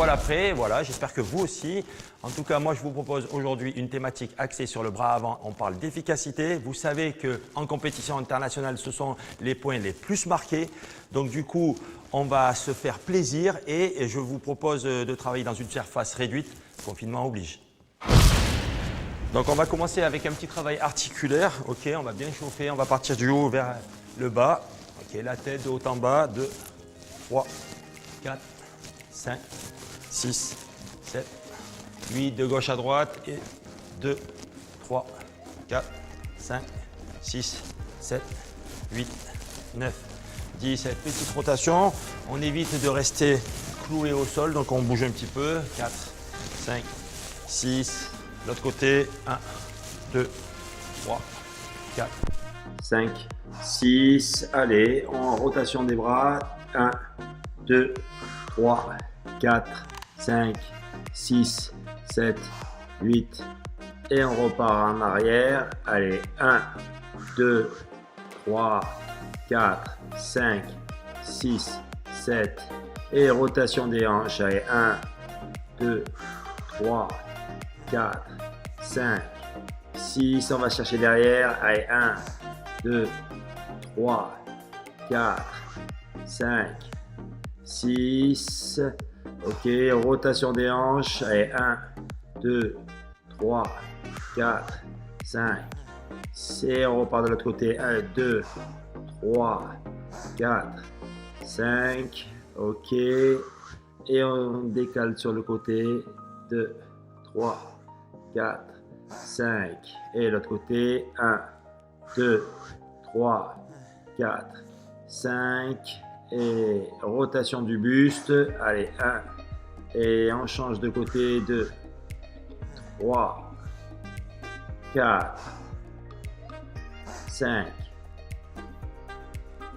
voilà prêt. Voilà, j'espère que vous aussi. En tout cas, moi, je vous propose aujourd'hui une thématique axée sur le bras avant. On parle d'efficacité. Vous savez qu'en compétition internationale, ce sont les points les plus marqués. Donc, du coup, on va se faire plaisir et je vous propose de travailler dans une surface réduite. Confinement oblige. Donc, on va commencer avec un petit travail articulaire. OK, on va bien chauffer. On va partir du haut vers le bas. OK, la tête de haut en bas. 2, 3, 4, 5, 6, 7, 8, de gauche à droite et 2, 3, 4, 5, 6, 7, 8, 9, 10. Cette petite rotation, on évite de rester cloué au sol, donc on bouge un petit peu. 4, 5, 6, l'autre côté, 1, 2, 3, 4, 5, 6. Allez, en rotation des bras. 1, 2, 3, 4, 5, 6, 7, 8. Et on repart en arrière. Allez, 1, 2, 3, 4, 5, 6, 7. Et rotation des hanches. Allez, 1, 2, 3, 4, 5, 6. On va chercher derrière. Allez, 1, 2, 3, 4, 5, 6. OK, rotation des hanches. Allez, 1, 2, 3, 4, 5. Et on repart de l'autre côté. 1, 2, 3, 4, 5. OK. Et on décale sur le côté. 2, 3, 4, 5. Et l'autre côté. 1, 2, 3, 4, 5. Et rotation du buste. Allez, 1. Et on change de côté. 2, 3, 4, 5.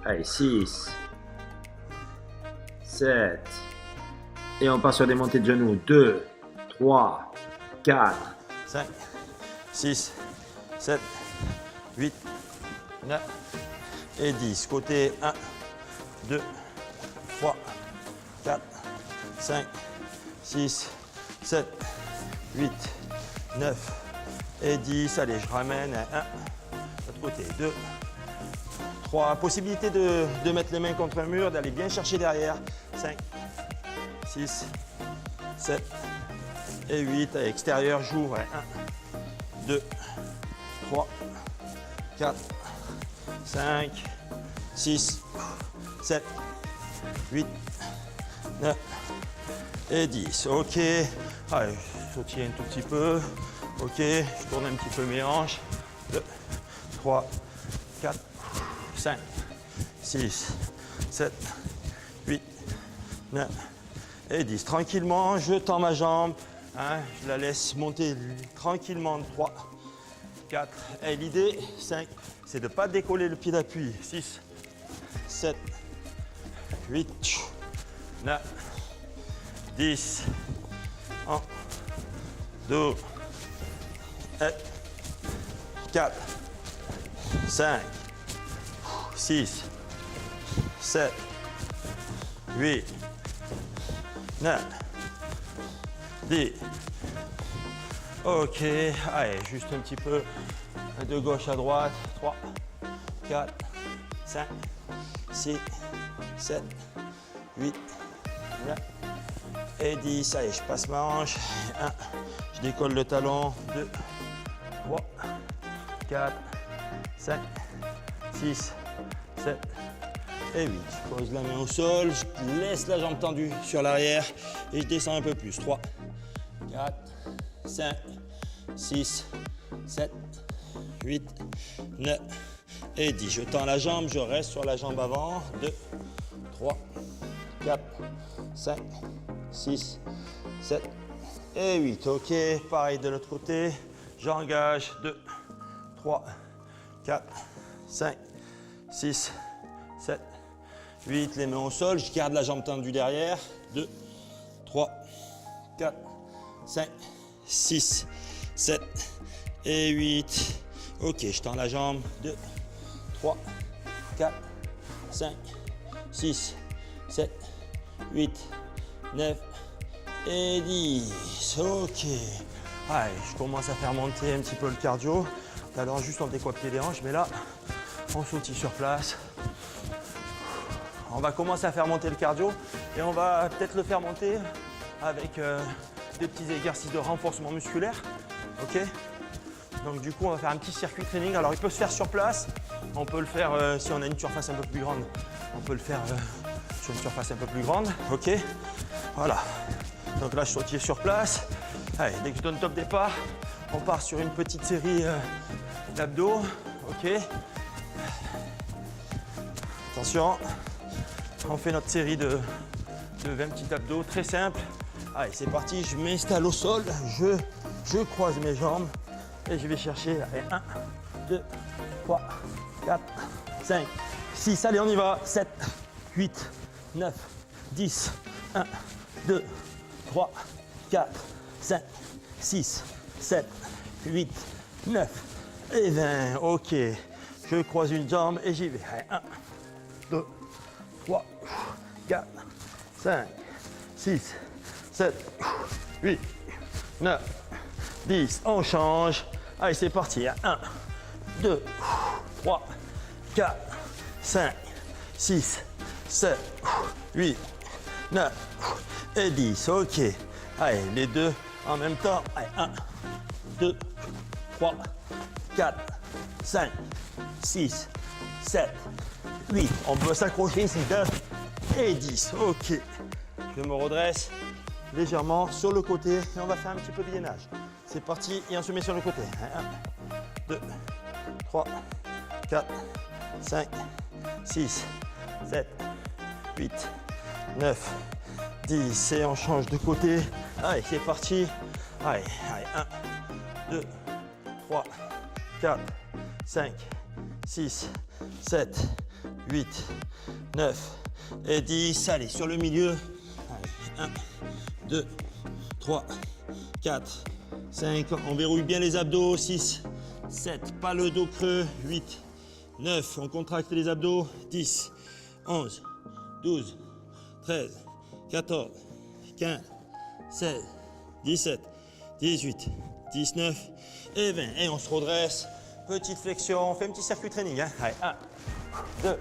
Allez, 6, 7. Et on part sur des montées de genoux. 2, 3, 4, 5, 6, 7, 8, 9 et 10. Côté 1, 2, 3, 4, 5, 6, 7, 8, 9 et 10. Allez, je ramène. 1, l'autre côté. 2, 3. Possibilité de mettre les mains contre un mur, d'aller bien chercher derrière. 5, 6, 7 et 8. À l'extérieur, j'ouvre. 1, 2, 3, 4, 5, 6, 7, 8, 9 et 10. OK. Allez, je sautille un tout petit peu. OK. Je tourne un petit peu mes hanches. 2, 3, 4, 5, 6, 7, 8, 9 et 10. Tranquillement, je tends ma jambe. Je la laisse monter tranquillement. 3, 4. Et l'idée, 5, c'est de ne pas décoller le pied d'appui. 6, 7, 8, 9, 10, 1, 2, 4, 5, 6, 7, 8, 9, 10. OK, allez, juste un petit peu de gauche à droite. 3, 4, 5, 6, 7, 8, 9 et 10. Allez, je passe ma hanche. 1, je décolle le talon. 2, 3, 4, 5, 6, 7 et 8. Je pose la main au sol, je laisse la jambe tendue sur l'arrière et je descends un peu plus. 3, 4, 5, 6, 7, 8, 9 et 10. Je tends la jambe, je reste sur la jambe avant. 2, 3, 4, 5, 6, 7 et 8. OK, pareil de l'autre côté. J'engage. 2, 3, 4, 5, 6, 7, 8. Les mains au sol. Je garde la jambe tendue derrière. 2, 3, 4, 5, 6, 7 et 8. OK, je tends la jambe. 2, 3, 4, 5, 6, 7, 8, 9 et 10. Ok. Allez, je commence à faire monter un petit peu le cardio. Tout à l'heure, juste on décoiffe les hanches, mais là, on sautille sur place. On va commencer à faire monter le cardio et on va peut-être le faire monter avec des petits exercices de renforcement musculaire. Ok. Donc du coup, on va faire un petit circuit training. Alors, il peut se faire sur place. On peut le faire si on a une surface un peu plus grande. On peut le faire sur une surface un peu plus grande. Ok. Voilà. Donc là, je sautille sur place. Allez, dès que je donne top départ, on part sur une petite série d'abdos. Ok. Attention. On fait notre série de 20 petits abdos très simple. Allez, c'est parti. Je m'installe au sol. Je croise mes jambes. Et je vais chercher. Allez, 1, 2, 3, 4, 5, 6. Allez, on y va. 7, 8, 9, 10. 1, 2, 3, 4, 5, 6, 7, 8, 9 et 20. Ok. Je croise une jambe et j'y vais. Allez, 1, 2, 3, 4, 5, 6, 7, 8, 9, 10. On change. Allez, c'est parti. 1, 2, 3, 4, 5, 6, 7, 8, 9 et 10. Ok. Allez, les deux en même temps. Allez, 1, 2, 3, 4, 5, 6, 7, 8. On peut s'accrocher ici. 9 et 10. Ok. Je me redresse légèrement sur le côté et on va faire un petit peu de gainage. C'est parti et on se met sur le côté. 1, 2, 3, 4, 5, 6, 7, 8, 9, 10. Et on change de côté. Allez, c'est parti. Allez, 1, 2, 3, 4, 5, 6, 7, 8, 9 et 10. Allez, sur le milieu. Allez, 1, 2, 3, 4, 5. On verrouille bien les abdos. 6, 7. Pas le dos creux. 8, 9. On contracte les abdos. 10, 11, 12, 13, 14, 15, 16, 17, 18, 19 et 20. Et on se redresse. Petite flexion. On fait un petit circuit training. Hein. Allez, 1, 2,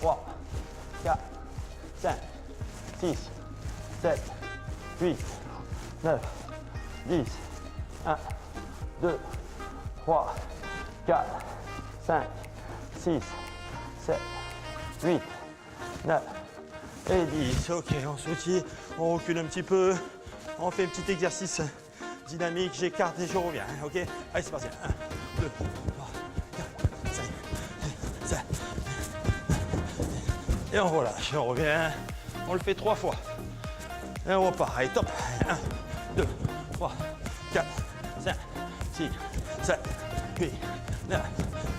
3, 4, 5, 6, 7, 8, 9, 10. 1, 2, 3, 4, 5, 6, 7, 8, 9 et 10. Ok, on sautille, on recule un petit peu. On fait un petit exercice dynamique. J'écarte et je reviens. Ok, allez, c'est parti. 1, 2, 3, 4, 5, 7. Et on relâche, on revient. On le fait 3 fois. Et on repart. Allez, top. 1, 2, 3, 4, 5, 6, 7, 8, 9,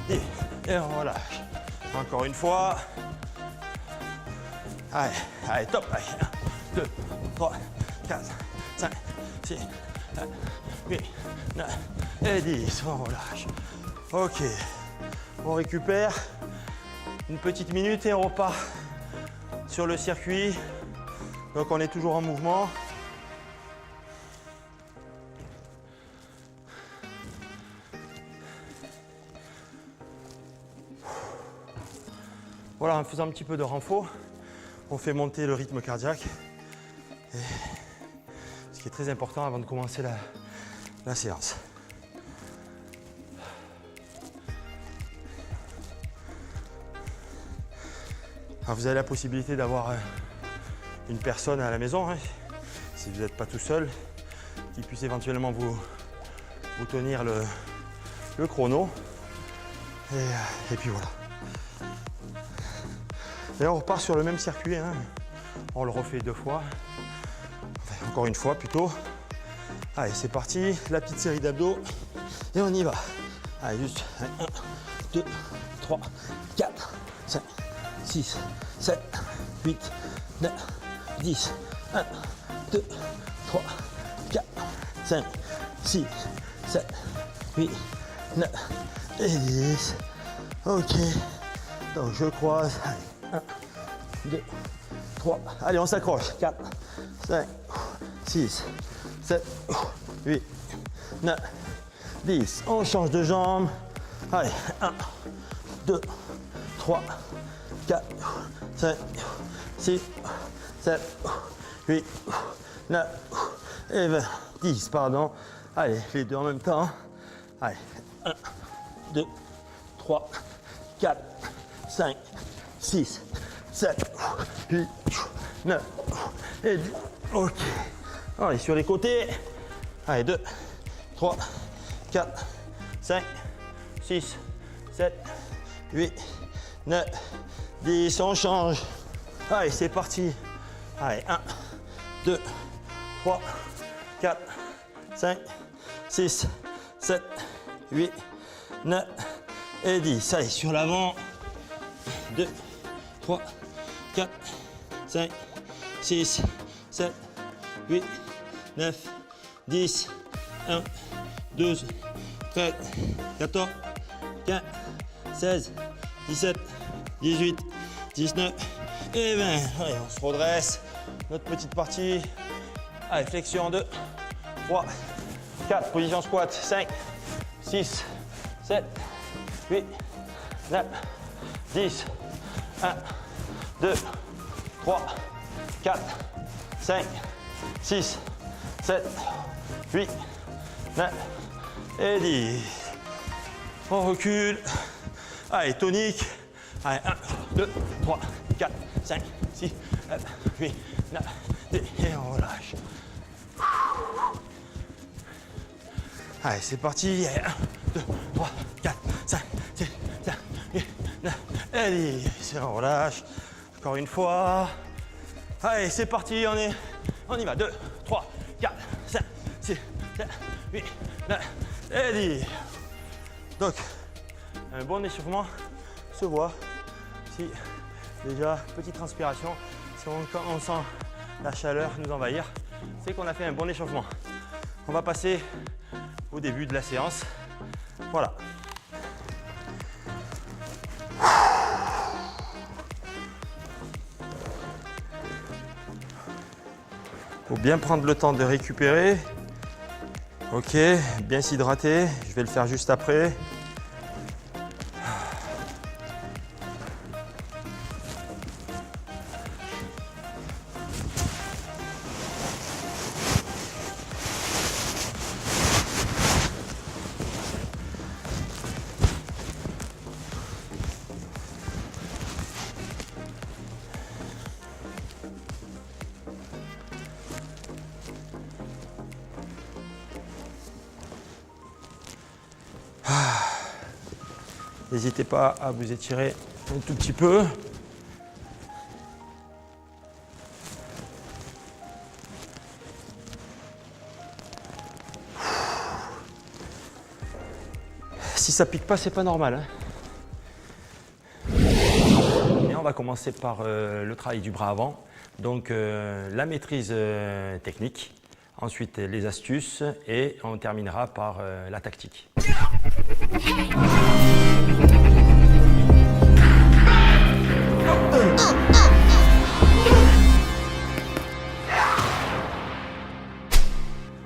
10. Et on relâche. Encore une fois. Allez, allez, top. Allez, 1, 2, 3, 4, 5, 6, 7, 8, 9 et 10. On relâche. Ok. On récupère une petite minute et on repart sur le circuit. Donc on est toujours en mouvement. Voilà, en faisant un petit peu de renfort, on fait monter le rythme cardiaque. Et ce qui est très important avant de commencer la séance. Alors vous avez la possibilité d'avoir une personne à la maison, hein, si vous n'êtes pas tout seul, qui puisse éventuellement vous tenir le chrono. Et puis voilà. Et on repart sur le même circuit, hein. On le refait 2 fois, enfin, encore une fois plutôt. Allez, c'est parti, la petite série d'abdos et on y va. Allez, juste 1, 2, 3, 4, 5, 6, 7, 8, 9, 10, 1, 2, 3, 4, 5, 6, 7, 8, 9 et 10. Ok, donc je croise. Allez, 1, 2, 3. Allez, on s'accroche. 4, 5, 6, 7, 8, 9, 10. On change de jambe. Allez, 1, 2, 3, 4, 5, 6, 7, 8, 9 et 20. 10, pardon. Allez, les deux en même temps. Allez, 1, 2, 3, 4, 5, 6, 7, 8, 9 et 10. Ok. Allez, sur les côtés. Allez, 2, 3, 4, 5, 6, 7, 8, 9, 10. On change. Allez, c'est parti. Allez, 1, 2, 3, 4, 5, 6, 7, 8, 9 et 10. Allez, sur l'avant. 2, 3, 4, 5, 6, 7, 8, 9, 10, 1, 12, 13, 14, 15, 16, 17, 18, 19 et 20. Allez, on se redresse. Notre petite partie. Allez, flexion 2, 3, 4, position squat, 5, 6, 7, 8, 9, 10, 1, 2, 3, 4, 5, 6, 7, 8, 9 et 10. On recule. Allez, tonique. Allez, 1, 2, 3, 4, 5, 6, 7, 8, 9, 10 et on relâche. Allez, c'est parti. Allez, 1, 2, 3, 4, 5, 6, 7, 8, 9 et 10. Et on relâche. Encore une fois. Allez, c'est parti. On y va. 2, 3, 4, 5, 6, 7, 8, 9 et 10. Donc, un bon échauffement se voit. Si déjà, petite transpiration, si on sent la chaleur nous envahir, c'est qu'on a fait un bon échauffement. On va passer au début de la séance. Voilà. Faut bien prendre le temps de récupérer. Ok, bien s'hydrater. Je vais le faire juste après. N'hésitez pas à vous étirer un tout petit peu. Si ça pique pas, c'est pas normal. Et on va commencer par le travail du bras avant. Donc la maîtrise technique, ensuite les astuces et on terminera par la tactique.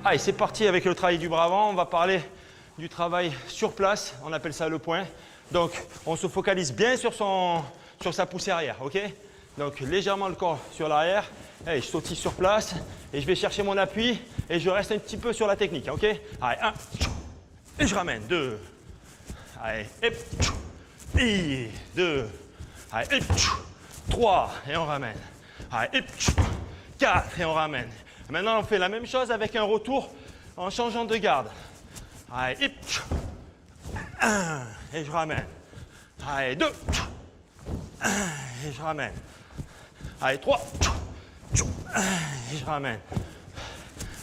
Allez, c'est parti avec le travail du bras avant. On va parler du travail sur place. On appelle ça le point. Donc, on se focalise bien sur sa poussée arrière, ok? Donc, légèrement le corps sur l'arrière. Allez, je sautille sur place et je vais chercher mon appui et je reste un petit peu sur la technique, ok? Allez, 1, et je ramène, 2. Allez, et 2. Allez, 3 et on ramène. Allez, 4 et on ramène. Maintenant, on fait la même chose avec un retour en changeant de garde. Allez, 1 et je ramène. Allez, 2 et je ramène. Allez, 3 et je ramène.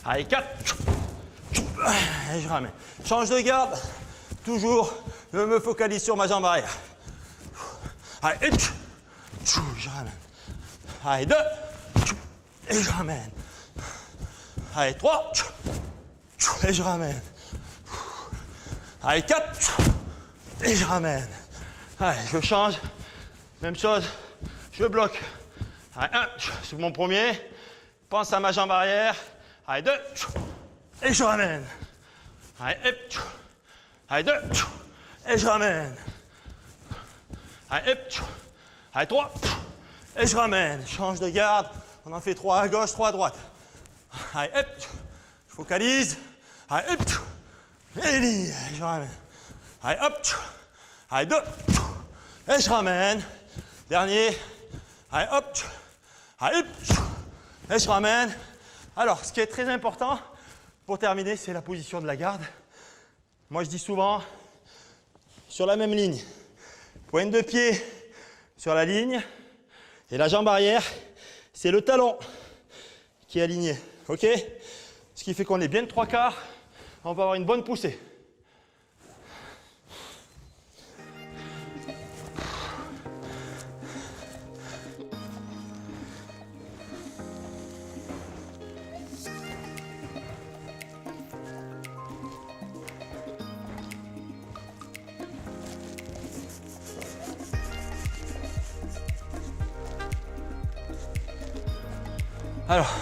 Allez, 4 et je ramène. Change de garde. Toujours, je me focalise sur ma jambe arrière. Allez, je ramène. Allez, 2 et je ramène. Allez, 3 et je ramène. Allez, 4 et je ramène. Allez, je change. Même chose, je bloque. Allez, 1 sur mon premier. Pense à ma jambe arrière. Allez, 2. Et je ramène. Allez, hop. Allez, 2. Et je ramène. Allez, hop. Allez, 3. Et je ramène. Change de garde. On en fait 3 à gauche, 3 à droite. Allez, hop. Je focalise. Allez, hop. Et ligne. Et je ramène. Allez, hop. Allez, 2. Et je ramène. Dernier. Allez, hop. Allez, hop. Et je ramène. Alors, ce qui est très important pour terminer, c'est la position de la garde. Moi, je dis souvent, sur la même ligne, pointe de pied sur la ligne et la jambe arrière, c'est le talon qui est aligné. OK? Ce qui fait qu'on est bien de 3/4, on va avoir une bonne poussée. Alors,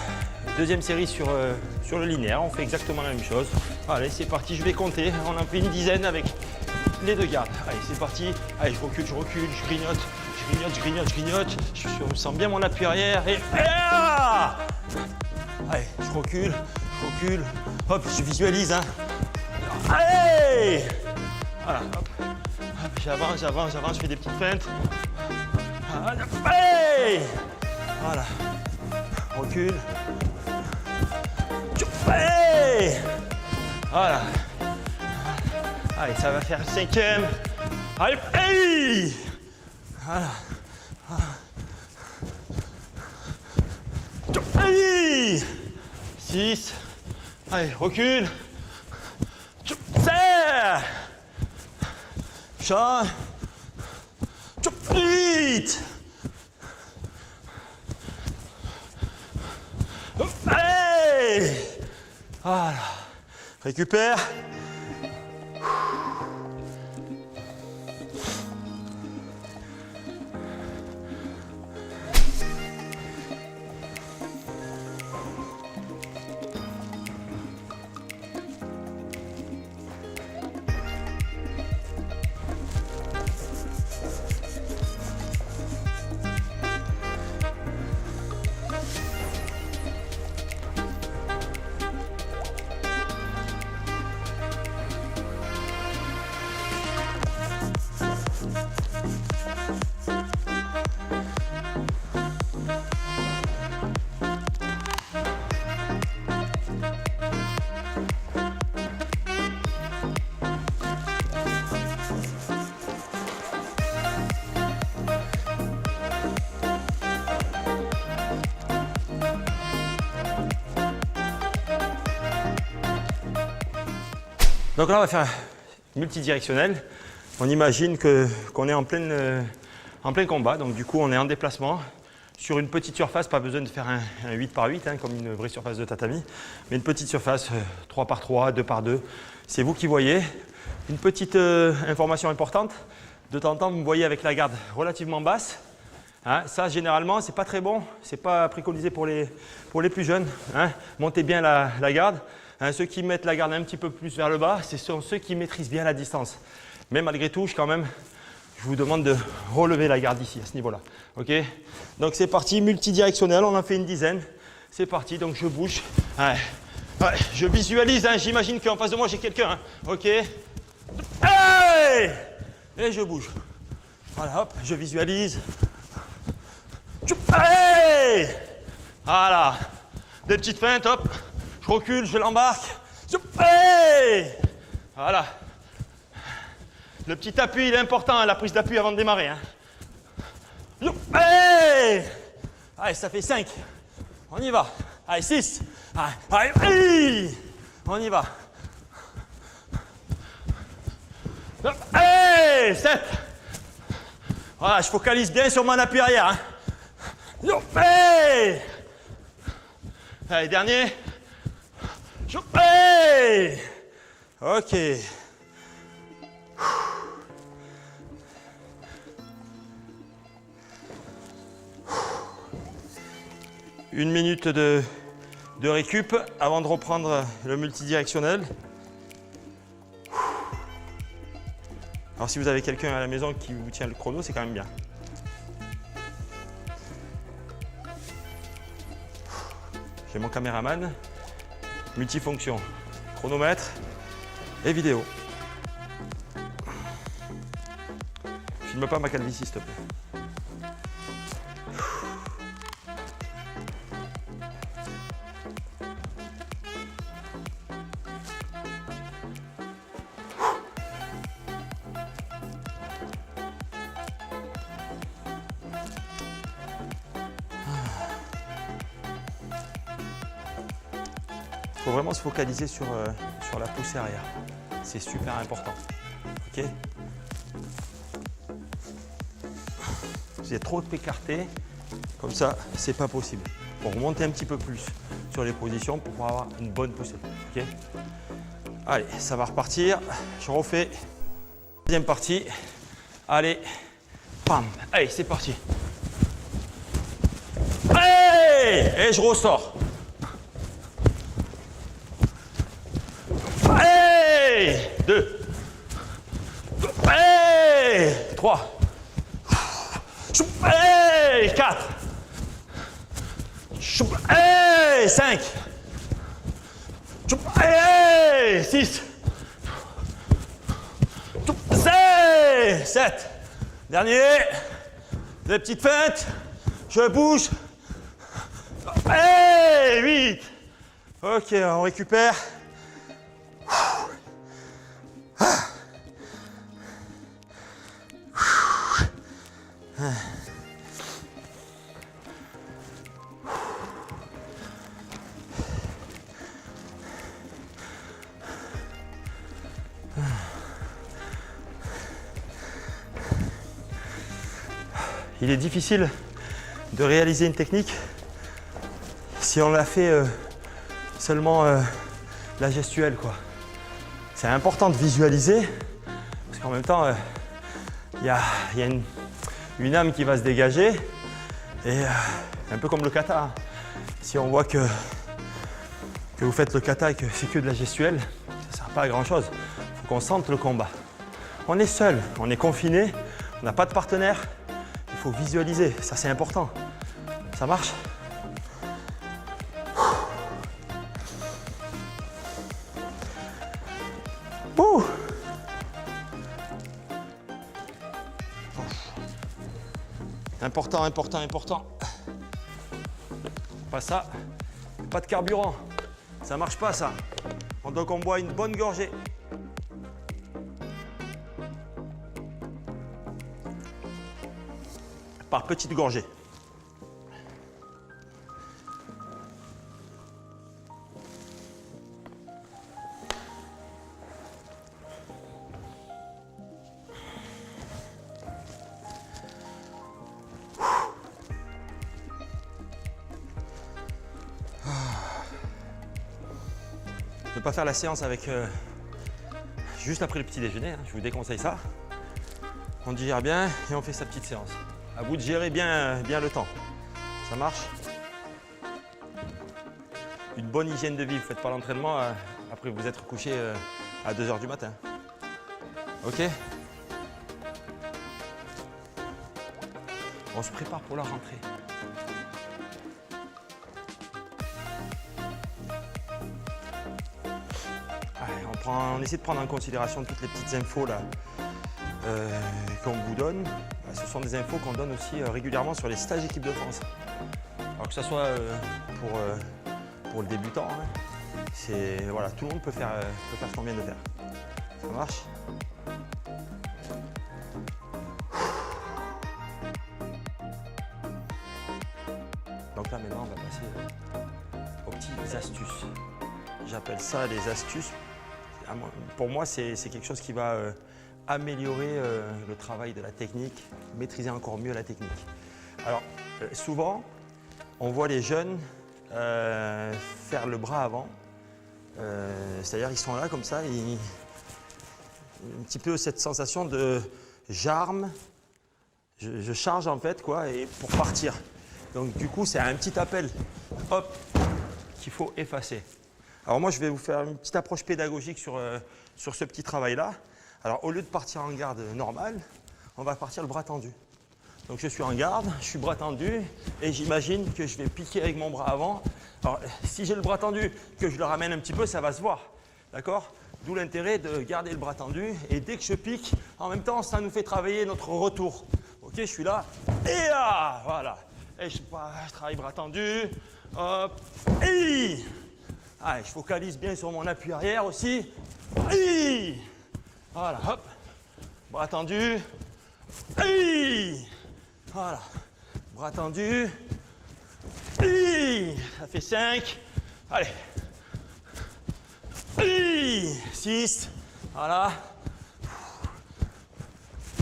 deuxième série sur le linéaire, on fait exactement la même chose. Allez, c'est parti, je vais compter. On en fait une dizaine avec les 2 gardes. Allez, c'est parti. Allez, je recule, je grignote, je grignote. Je sens bien mon appui arrière et... Allez, je recule. Hop, je visualise. Hein. Allez! Voilà, hop. J'avance, je fais des petites feintes. Allez! Voilà. Recule. Allez! Voilà. Allez, ça va faire le 5e. Allez! Hey! Voilà. Allez! 6. Allez, recule. Serre! Change. 8. Allez! Voilà. Récupère. Donc là, on va faire multidirectionnel. On imagine qu'on est en plein combat. Donc du coup, on est en déplacement sur une petite surface. Pas besoin de faire un 8 par 8, hein, comme une vraie surface de tatami. Mais une petite surface, 3 par 3, 2 par 2. C'est vous qui voyez. Une petite information importante. De temps en temps, vous me voyez avec la garde relativement basse. Hein, ça, généralement, c'est pas très bon. C'est pas préconisé pour les plus jeunes. Hein. Montez bien la garde. Hein, ceux qui mettent la garde un petit peu plus vers le bas, ce sont ceux qui maîtrisent bien la distance. Mais malgré tout, je vous demande de relever la garde ici, à ce niveau-là. Okay, donc c'est parti, multidirectionnel, on en fait une dizaine. C'est parti, donc je bouge. Ouais, je visualise, hein, j'imagine qu'en face de moi, j'ai quelqu'un. Hein, ok. Hey, et je bouge. Voilà, hop, je visualise. Hey, voilà. Des petites feintes, hop. Je recule, je l'embarque. Hey, voilà. Le petit appui, il est important, hein, la prise d'appui avant de démarrer. Hein. Hey, allez, ça fait 5. On y va. Allez, 6. Allez, allez. On y va. Hey, 7. Voilà, je focalise bien sur mon appui arrière. Hein. Hey. Allez, dernier. Hey. Ok. 1 minute de de récup avant de reprendre le multidirectionnel. Alors si vous avez quelqu'un à la maison qui vous tient le chrono, c'est quand même bien. J'ai mon caméraman, multifonction, chronomètre et vidéo. Filme pas ma calvitie, s'il te plaît. Il faut vraiment se focaliser sur la poussée arrière. C'est super important. Ok ? Vous êtes trop écarté, comme ça, c'est pas possible. Pour remonter un petit peu plus sur les positions pour pouvoir avoir une bonne poussée. Ok ? Allez, ça va repartir. Je refais. Deuxième partie. Allez, pam. Allez, c'est parti. Allez, et je ressors. Allez, 2. Allez, 3. Allez, 4. Allez, 5. Allez, 6. 7. Dernier. Des petites feintes. Je bouge. Allez, 8. Ok, on récupère. Il est difficile de réaliser une technique si on l'a fait seulement la gestuelle, quoi. C'est important de visualiser parce qu'en même temps, il y a une âme qui va se dégager et un peu comme le kata. Si on voit que vous faites le kata et que c'est que de la gestuelle, ça ne sert pas à grand chose. Il faut qu'on sente le combat. On est seul, on est confiné, on n'a pas de partenaire. Il faut visualiser, ça c'est important. Ça marche ? Ouh. Important, important, important. Pas ça, pas de carburant. Ça marche pas ça. Donc on boit une bonne gorgée. Par petites gorgées. Ne pas faire la séance avec juste après le petit déjeuner, hein, je vous déconseille ça. On digère bien et on fait sa petite séance. À vous de gérer bien le temps. Ça marche? Une bonne hygiène de vie. Vous ne faites pas l'entraînement après vous être couché à 2 h du matin. Ok? On se prépare pour la rentrée. Allez, on essaie de prendre en considération toutes les petites infos là qu'on vous donne. Ce sont des infos qu'on donne aussi régulièrement sur les stages équipe de France. Alors que ce soit pour le débutant, hein, voilà, tout le monde peut faire ce qu'on vient de faire. Ça marche? Donc là maintenant on va passer aux petites astuces. J'appelle ça les astuces. Pour moi c'est quelque chose qui va améliorer le travail de la technique, maîtriser encore mieux la technique. Alors, souvent, on voit les jeunes faire le bras avant. C'est-à-dire ils sont là comme ça, un petit peu cette sensation de j'arme, je charge en fait, quoi, et pour partir. Donc du coup, c'est un petit appel. Hop, qu'il faut effacer. Alors moi, je vais vous faire une petite approche pédagogique sur ce petit travail-là. Alors au lieu de partir en garde normale, on va partir le bras tendu. Donc je suis en garde, je suis bras tendu et j'imagine que je vais piquer avec mon bras avant. Alors si j'ai le bras tendu, que je le ramène un petit peu, ça va se voir. D'accord? D'où l'intérêt de garder le bras tendu et dès que je pique, en même temps, ça nous fait travailler notre retour. Ok, je suis là et là, voilà. Et je travaille bras tendu, hop, et allez, je focalise bien sur mon appui arrière aussi. Et voilà, hop, bras tendu, et voilà, bras tendu, et ça fait 5, allez, et 6, voilà,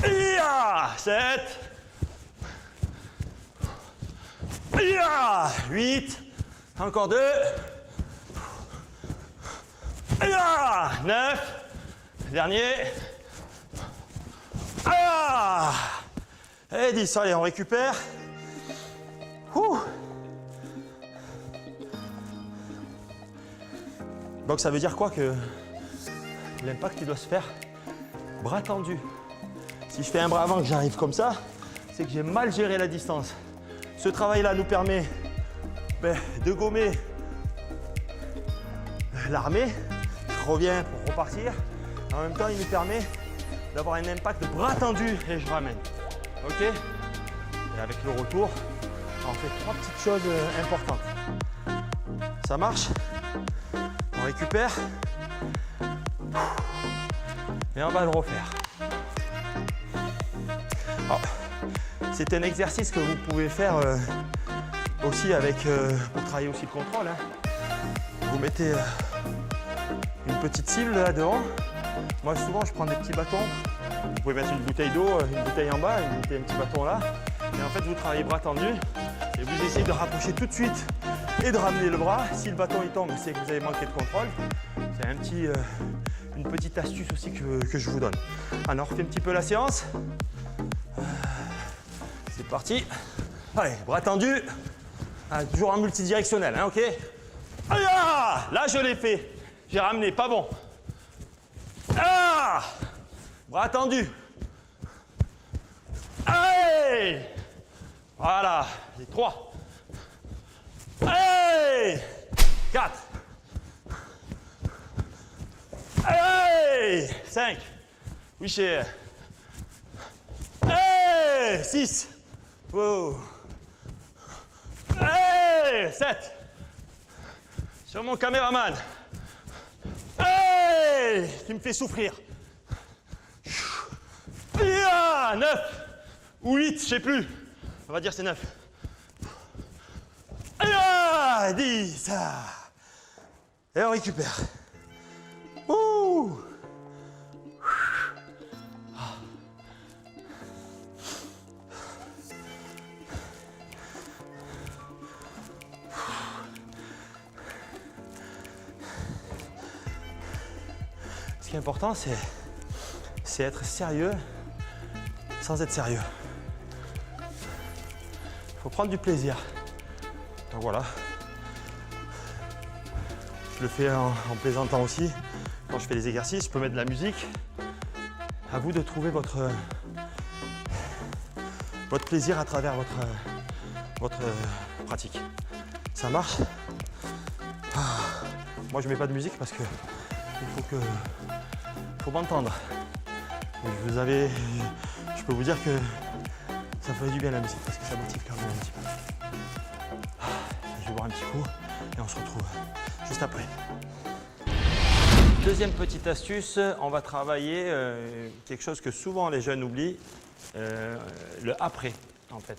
et 7, et 8, encore 2, et 9, dernier, et 10, allez, on récupère. Donc ça veut dire quoi? Que l'impact il doit se faire bras tendu. Si je fais un bras avant que j'arrive comme ça, c'est que j'ai mal géré la distance. Ce travail-là nous permet de gommer l'armée. Je reviens pour repartir. En même temps, il nous permet d'avoir un impact bras tendu et je ramène. Ok? Et avec le retour, on fait 3 petites choses importantes. Ça marche? On récupère. Et on va le refaire. C'est un exercice que vous pouvez faire aussi avec, pour travailler aussi le contrôle. Vous mettez une petite cible là devant. Moi souvent je prends des petits bâtons. Vous pouvez mettre une bouteille d'eau, une bouteille en bas, un petit bâton là. Et en fait vous travaillez bras tendu et vous essayez de rapprocher tout de suite et de ramener le bras. Si le bâton il tombe, c'est que vous avez manqué de contrôle. C'est une petite astuce aussi que je vous donne. Alors on refait un petit peu la séance. C'est parti. Allez, bras tendus. Toujours en multidirectionnel, hein, ok? Allez, là, je l'ai fait. J'ai ramené, pas bon. Bras tendus. Allez. Voilà, j'ai 3. Allez. 4. Allez. 5. Oui, chez. Allez. 6. Wow. Hey, 7. Sur mon caméraman. Hey, qui me fait souffrir. 9 ou 8, je sais plus. On va dire c'est 9. 10. Et on récupère. Ouh. Ce qui est important, c'est être sérieux sans être sérieux. Il faut prendre du plaisir. Donc voilà. Je le fais en plaisantant aussi. Quand je fais les exercices, je peux mettre de la musique. À vous de trouver votre plaisir à travers votre pratique. Ça marche? Moi, je mets pas de musique parce que il faut m'entendre. Je peux vous dire que ça fait du bien la musique parce que ça motive quand même un petit peu. Je vais boire un petit coup et on se retrouve juste après. Deuxième petite astuce, on va travailler quelque chose que souvent les jeunes oublient, le après en fait.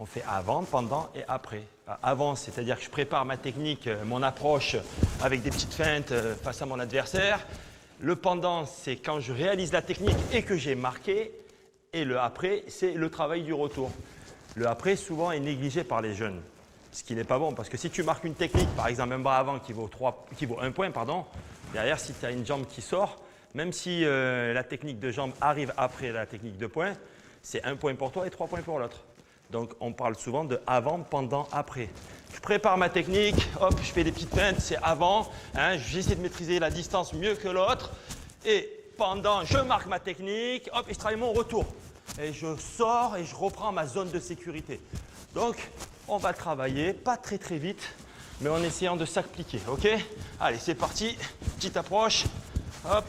On fait avant, pendant et après. Avant, c'est-à-dire que je prépare ma technique, mon approche avec des petites feintes face à mon adversaire. Le pendant, c'est quand je réalise la technique et que j'ai marqué. Et le après, c'est le travail du retour. Le après, souvent, est négligé par les jeunes. Ce qui n'est pas bon, parce que si tu marques une technique, par exemple un bras avant qui vaut 1 point, derrière, si tu as une jambe qui sort, même si la technique de jambe arrive après la technique de poing, c'est 1 point pour toi et 3 points pour l'autre. Donc, on parle souvent de avant, pendant, après. Je prépare ma technique, hop, je fais des petites feintes, c'est avant, hein, j'essaie de maîtriser la distance mieux que l'autre, et pendant, je marque ma technique, hop, et je travaille mon retour. Et je sors et je reprends ma zone de sécurité. Donc, on va travailler, pas très vite, mais en essayant de s'appliquer, ok? Allez, c'est parti, petite approche, hop,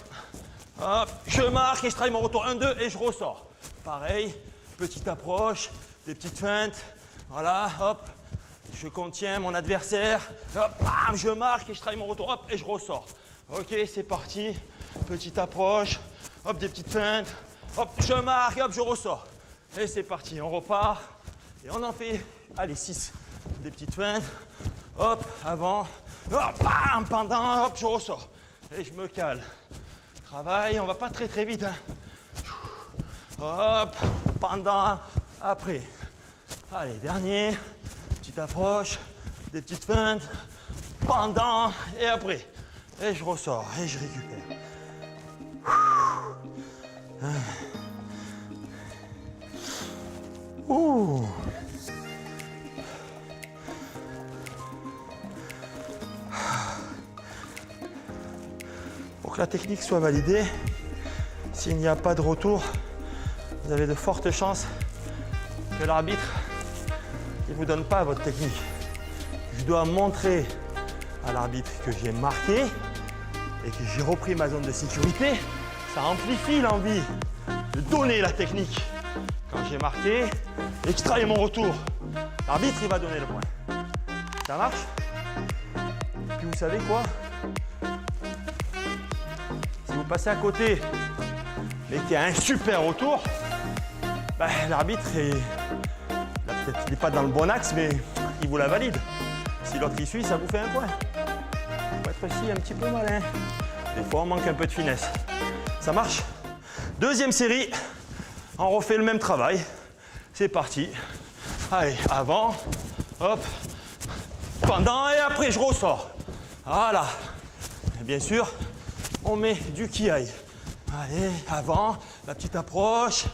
hop, je marque et je travaille mon retour 1, 2 et je ressors. Pareil, petite approche, des petites feintes, voilà, hop, je contiens mon adversaire, hop, bam, je marque et je travaille mon retour, hop, et je ressors. Ok, c'est parti, petite approche, hop, des petites feintes, hop, je marque, hop, je ressors. Et c'est parti, on repart et on en fait, allez, 6, des petites feintes, hop, avant, hop, bam, pendant, hop, je ressors. Et je me cale. Travail, on va pas très vite, hein. Hop, pendant, après. Allez, dernier, petite approche, des petites feintes, pendant et après. Et je ressors et je récupère. Ouh. Pour que la technique soit validée, s'il n'y a pas de retour, vous avez de fortes chances que l'arbitre ne vous donne pas votre technique. Je dois montrer à l'arbitre que j'ai marqué et que j'ai repris ma zone de sécurité. Ça amplifie l'envie de donner la technique. Quand j'ai marqué et que je travaille mon retour, l'arbitre il va donner le point. Ça marche? Et puis vous savez quoi? Si vous passez à côté mais qu'il y a un super retour, ben, l'arbitre il n'est pas dans le bon axe, mais il vous la valide. Si l'autre y suit, ça vous fait un point. Il faut être aussi un petit peu malin. Des fois, on manque un peu de finesse. Ça marche? Deuxième série, on refait le même travail. C'est parti. Allez, avant, hop, pendant et après, je ressors. Voilà. Et bien sûr, on met du kiai. Allez, avant, la petite approche.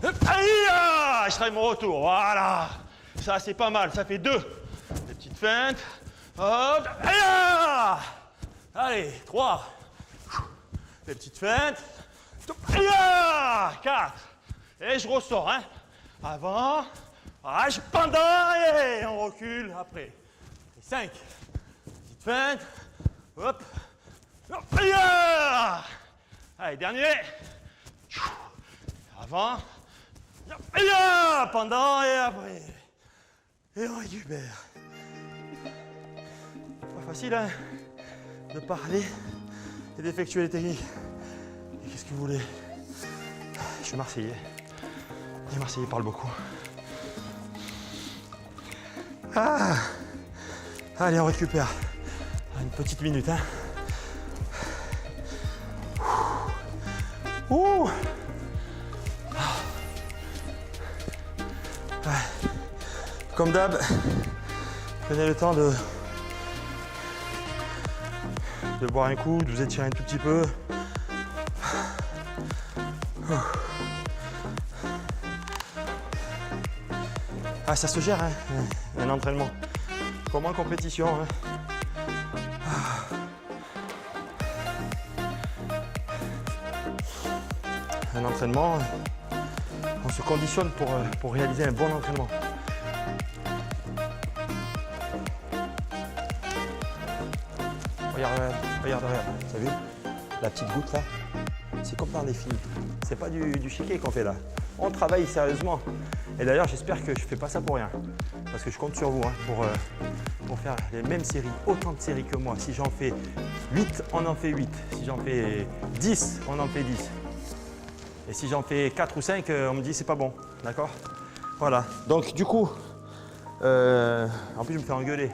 Aïe, je travaille mon retour. Voilà. Ça, c'est pas mal. Ça fait 2. Des petites feintes. Hop. Aïe. Allez, 3. Des petites feintes. Aïe. 4. Et je ressors. Hein. Avant. Ah, je pendant. Et on recule après. Et 5. Petite feinte. Hop. Aïe. Allez, dernier. Avant. Pendant et après. Et on récupère. Pas facile, hein, de parler et d'effectuer les techniques. Et qu'est-ce que vous voulez? Je suis Marseillais. Les Marseillais parlent beaucoup. Ah. Allez, on récupère. Une petite minute, hein. Ouh. Comme d'hab, prenez le temps de boire un coup, de vous étirer un tout petit peu. Ah, ça se gère, hein, un entraînement. Comme en compétition. Hein. Un entraînement, on se conditionne pour réaliser un bon entraînement. Regarde, t'as vu? La petite goutte là, c'est comme dans les films. C'est pas du chiquet qu'on fait là. On travaille sérieusement. Et d'ailleurs, j'espère que je fais pas ça pour rien. Parce que je compte sur vous hein, pour faire les mêmes séries, autant de séries que moi. Si j'en fais 8, on en fait 8. Si j'en fais 10, on en fait 10. Et si j'en fais 4 ou 5, on me dit c'est pas bon. D'accord? Voilà. Donc du coup, en plus je me fais engueuler.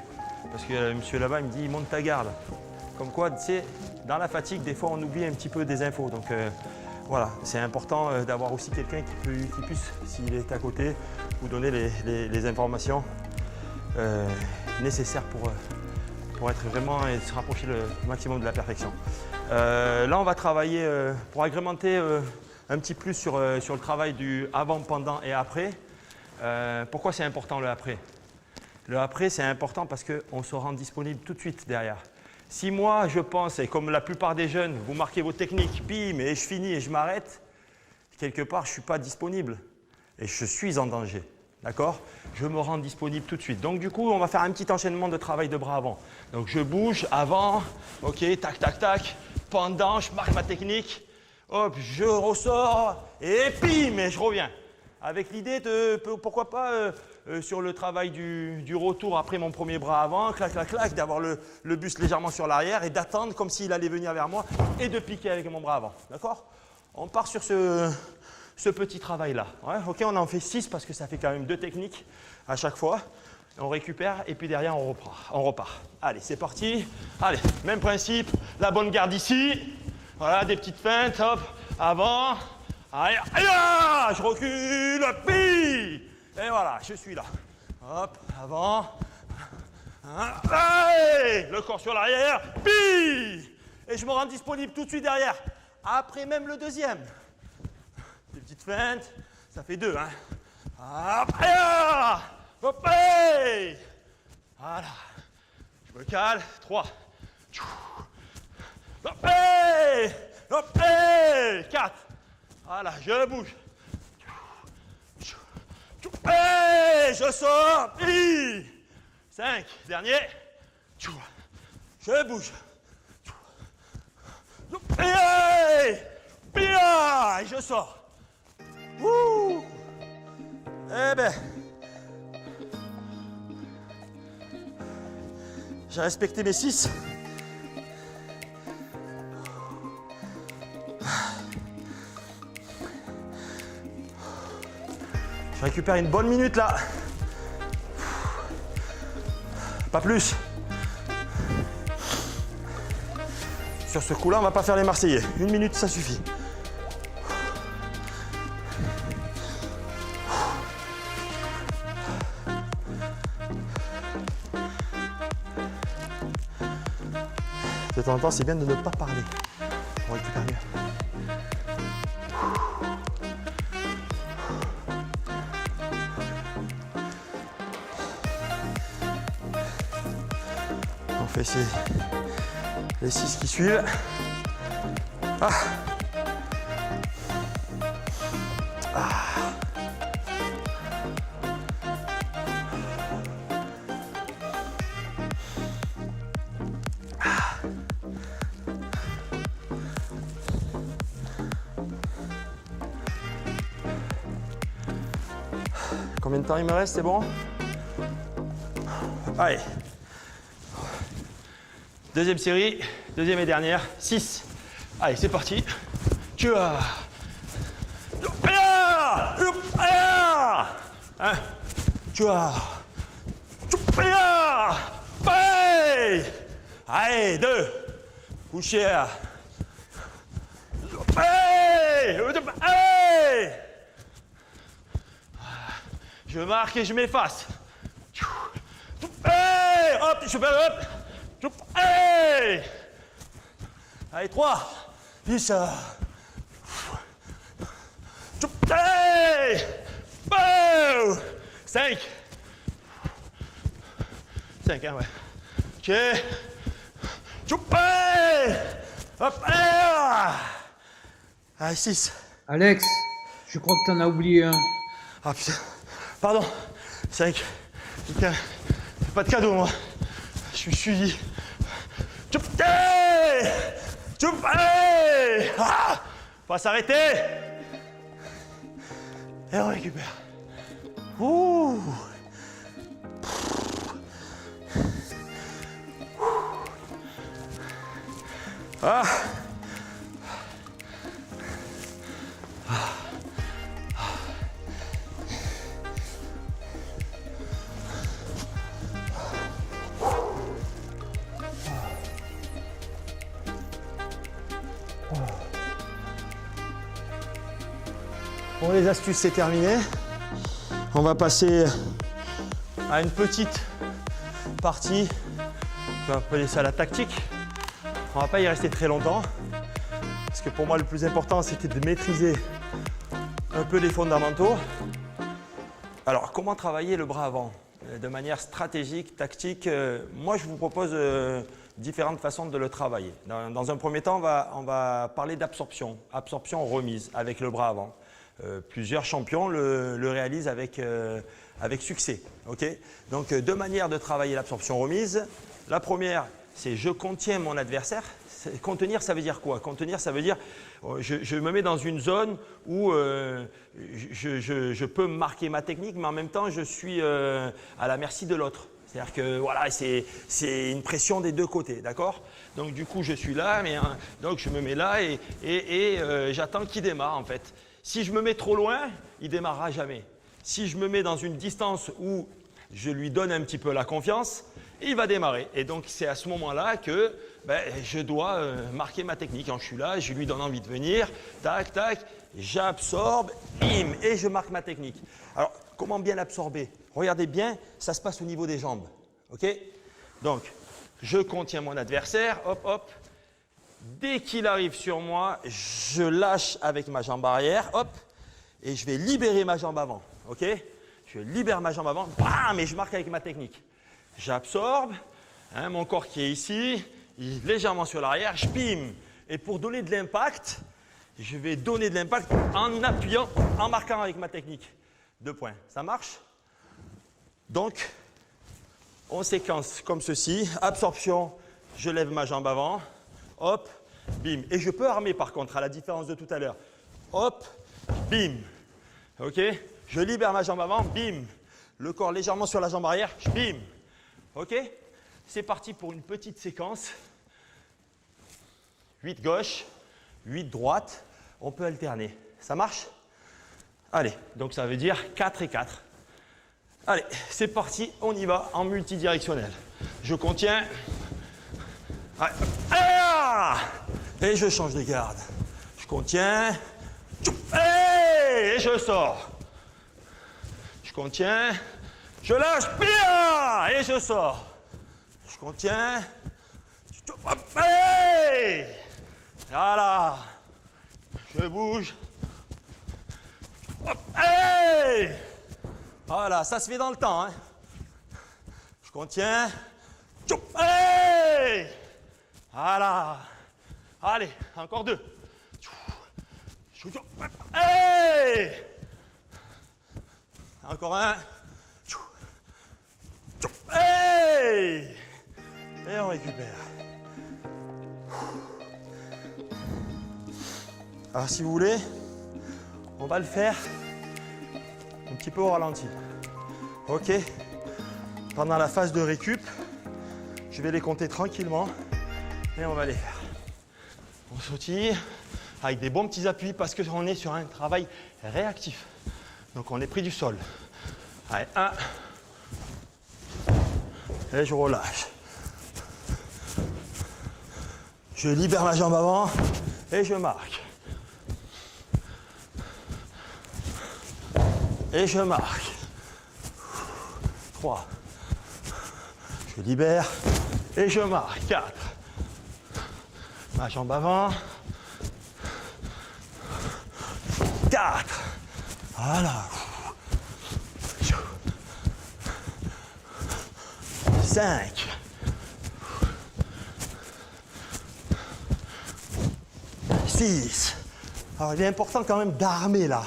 Parce que le monsieur là-bas, il me dit monte ta garde. Comme quoi, tu sais, dans la fatigue, des fois, on oublie un petit peu des infos. Donc voilà, c'est important d'avoir aussi quelqu'un qui puisse, s'il est à côté, vous donner les informations nécessaires pour être vraiment et se rapprocher le maximum de la perfection. Là, on va travailler pour agrémenter un petit plus sur le travail du avant, pendant et après. Pourquoi c'est important le après? Le après, c'est important parce qu'on se rend disponible tout de suite derrière. Si moi, je pense, et comme la plupart des jeunes, vous marquez vos techniques, bim, et je finis et je m'arrête, quelque part, je ne suis pas disponible et je suis en danger. D'accord? Je me rends disponible tout de suite. Donc, du coup, on va faire un petit enchaînement de travail de bras avant. Donc, je bouge avant, ok, tac, tac, tac, pendant, je marque ma technique, hop, je ressors et bim, et je reviens. Avec l'idée de, pourquoi pas, sur le travail du retour après mon premier bras avant, clac, clac, clac, d'avoir le buste légèrement sur l'arrière et d'attendre comme s'il allait venir vers moi et de piquer avec mon bras avant. D'accord? On part sur ce petit travail-là. Ouais, ok, on en fait 6 parce que ça fait quand même 2 techniques à chaque fois. On récupère et puis derrière, on repart. Allez, c'est parti. Allez, même principe, la bonne garde ici. Voilà, des petites feintes, hop, avant. Allez, allez, je recule, puis. Et voilà, je suis là. Hop, avant. Allez, le corps sur l'arrière, puis. Et je me rends disponible tout de suite derrière. Après même le deuxième. Des petites feintes, ça fait 2, hein. Hop, allez, hop, allez. Voilà. Je me cale, 3. Hop, allez, hop, allez, 4. Voilà, je bouge. Allez, je sors. 5, dernier. Je bouge. Et je sors. Ouh. Eh ben, j'ai respecté mes 6. Je récupère une bonne minute là. Pas plus. Sur ce coup-là, on va pas faire les Marseillais. 1 minute, ça suffit. De temps en temps, c'est bien de ne pas parler. On récupère mieux. On fait les 6 qui suivent. Ah. Ah. Combien de temps il me reste, c'est bon? Allez. Deuxième série, deuxième et dernière, 6. Allez, c'est parti. Tu as. Tu as. Allez, 2. Coucher. Je marque et je m'efface. Hop, je fais hop. Hey! Allez, 3, 10. Hey! 5. 5, hein, ouais. Ok. Hop, allez, 6. Alex, je crois que t'en as oublié un. Ah putain, pardon. 5. Putain, fais pas de cadeau, moi. Je suis suivi. Ah, faut s'arrêter. Et on récupère. Ouh. Ah. Bon, les astuces, c'est terminé. On va passer à une petite partie, on va appeler ça la tactique. On va pas y rester très longtemps, parce que pour moi, le plus important, c'était de maîtriser un peu les fondamentaux. Alors, comment travailler le bras avant? de manière stratégique, tactique. Moi, je vous propose différentes façons de le travailler. Dans un premier temps, on va parler d'absorption, absorption remise avec le bras avant. Plusieurs champions le réalisent avec succès. Okay, donc, deux manières de travailler l'absorption remise. La première, c'est je contiens mon adversaire. Contenir, ça veut dire quoi? Contenir, ça veut dire je me mets dans une zone où je peux marquer ma technique, mais en même temps, je suis à la merci de l'autre. C'est-à-dire que voilà, c'est une pression des deux côtés, d'accord? Donc du coup, je suis là, donc je me mets là et j'attends qu'il démarre en fait. Si je me mets trop loin, il ne démarrera jamais. Si je me mets dans une distance où je lui donne un petit peu la confiance, il va démarrer. Et donc, c'est à ce moment-là que je dois marquer ma technique. Quand je suis là, je lui donne envie de venir, tac, tac, j'absorbe, bim, et je marque ma technique. Alors, comment bien l'absorber? Regardez bien, ça se passe au niveau des jambes. Ok? Donc, je contiens mon adversaire, hop, hop. Dès qu'il arrive sur moi, je lâche avec ma jambe arrière, hop, et je vais libérer ma jambe avant. Ok? Je libère ma jambe avant, bam, et je marque avec ma technique. J'absorbe, hein, mon corps qui est ici, il est légèrement sur l'arrière, je bim. Et pour donner de l'impact, je vais donner de l'impact en appuyant, en marquant avec ma technique. 2 points. Ça marche? Donc, on séquence comme ceci. Absorption, je lève ma jambe avant, hop, bim. Et je peux armer par contre, à la différence de tout à l'heure. Hop, bim. Ok? Je libère ma jambe avant, bim. Le corps légèrement sur la jambe arrière, bim. Ok? C'est parti pour une petite séquence. 8 gauche, 8 droite. On peut alterner. Ça marche? Allez, donc ça veut dire 4 et 4. Allez, c'est parti, on y va en multidirectionnel. Je contiens. Et je change de garde. Je contiens. Et je sors. Je contiens. Je lâche. Et je sors. Je contiens. Voilà. Je bouge. Voilà, ça se fait dans le temps. Hein. Je contiens. Voilà. Allez, encore 2. Encore un. Et on récupère. Alors si vous voulez, on va le faire un petit peu au ralenti. Ok. Pendant la phase de récup, je vais les compter tranquillement et on va les faire. On sautille avec des bons petits appuis parce qu'on est sur un travail réactif. Donc on est pris du sol. Allez, 1. Et je relâche. Je libère ma jambe avant et je marque. Et je marque. 3. Je libère et je marque. 4. Ma jambe avant. 4. Voilà. 5. 6. Alors il est important quand même d'armer là,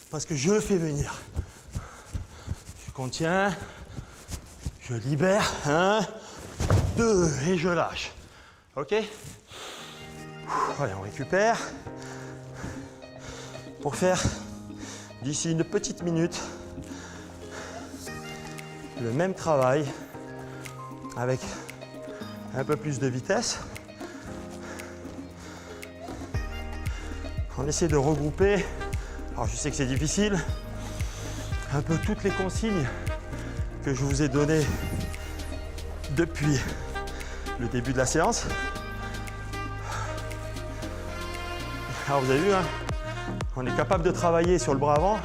parce que je fais venir. Je contiens, je libère, 1, 2 et je lâche. Ok? Allez, on récupère. Pour faire d'ici une petite minute le même travail avec un peu plus de vitesse. On essaie de regrouper, alors je sais que c'est difficile, un peu toutes les consignes que je vous ai données depuis le début de la séance. Alors vous avez vu, hein, on est capable de travailler sur le bras avant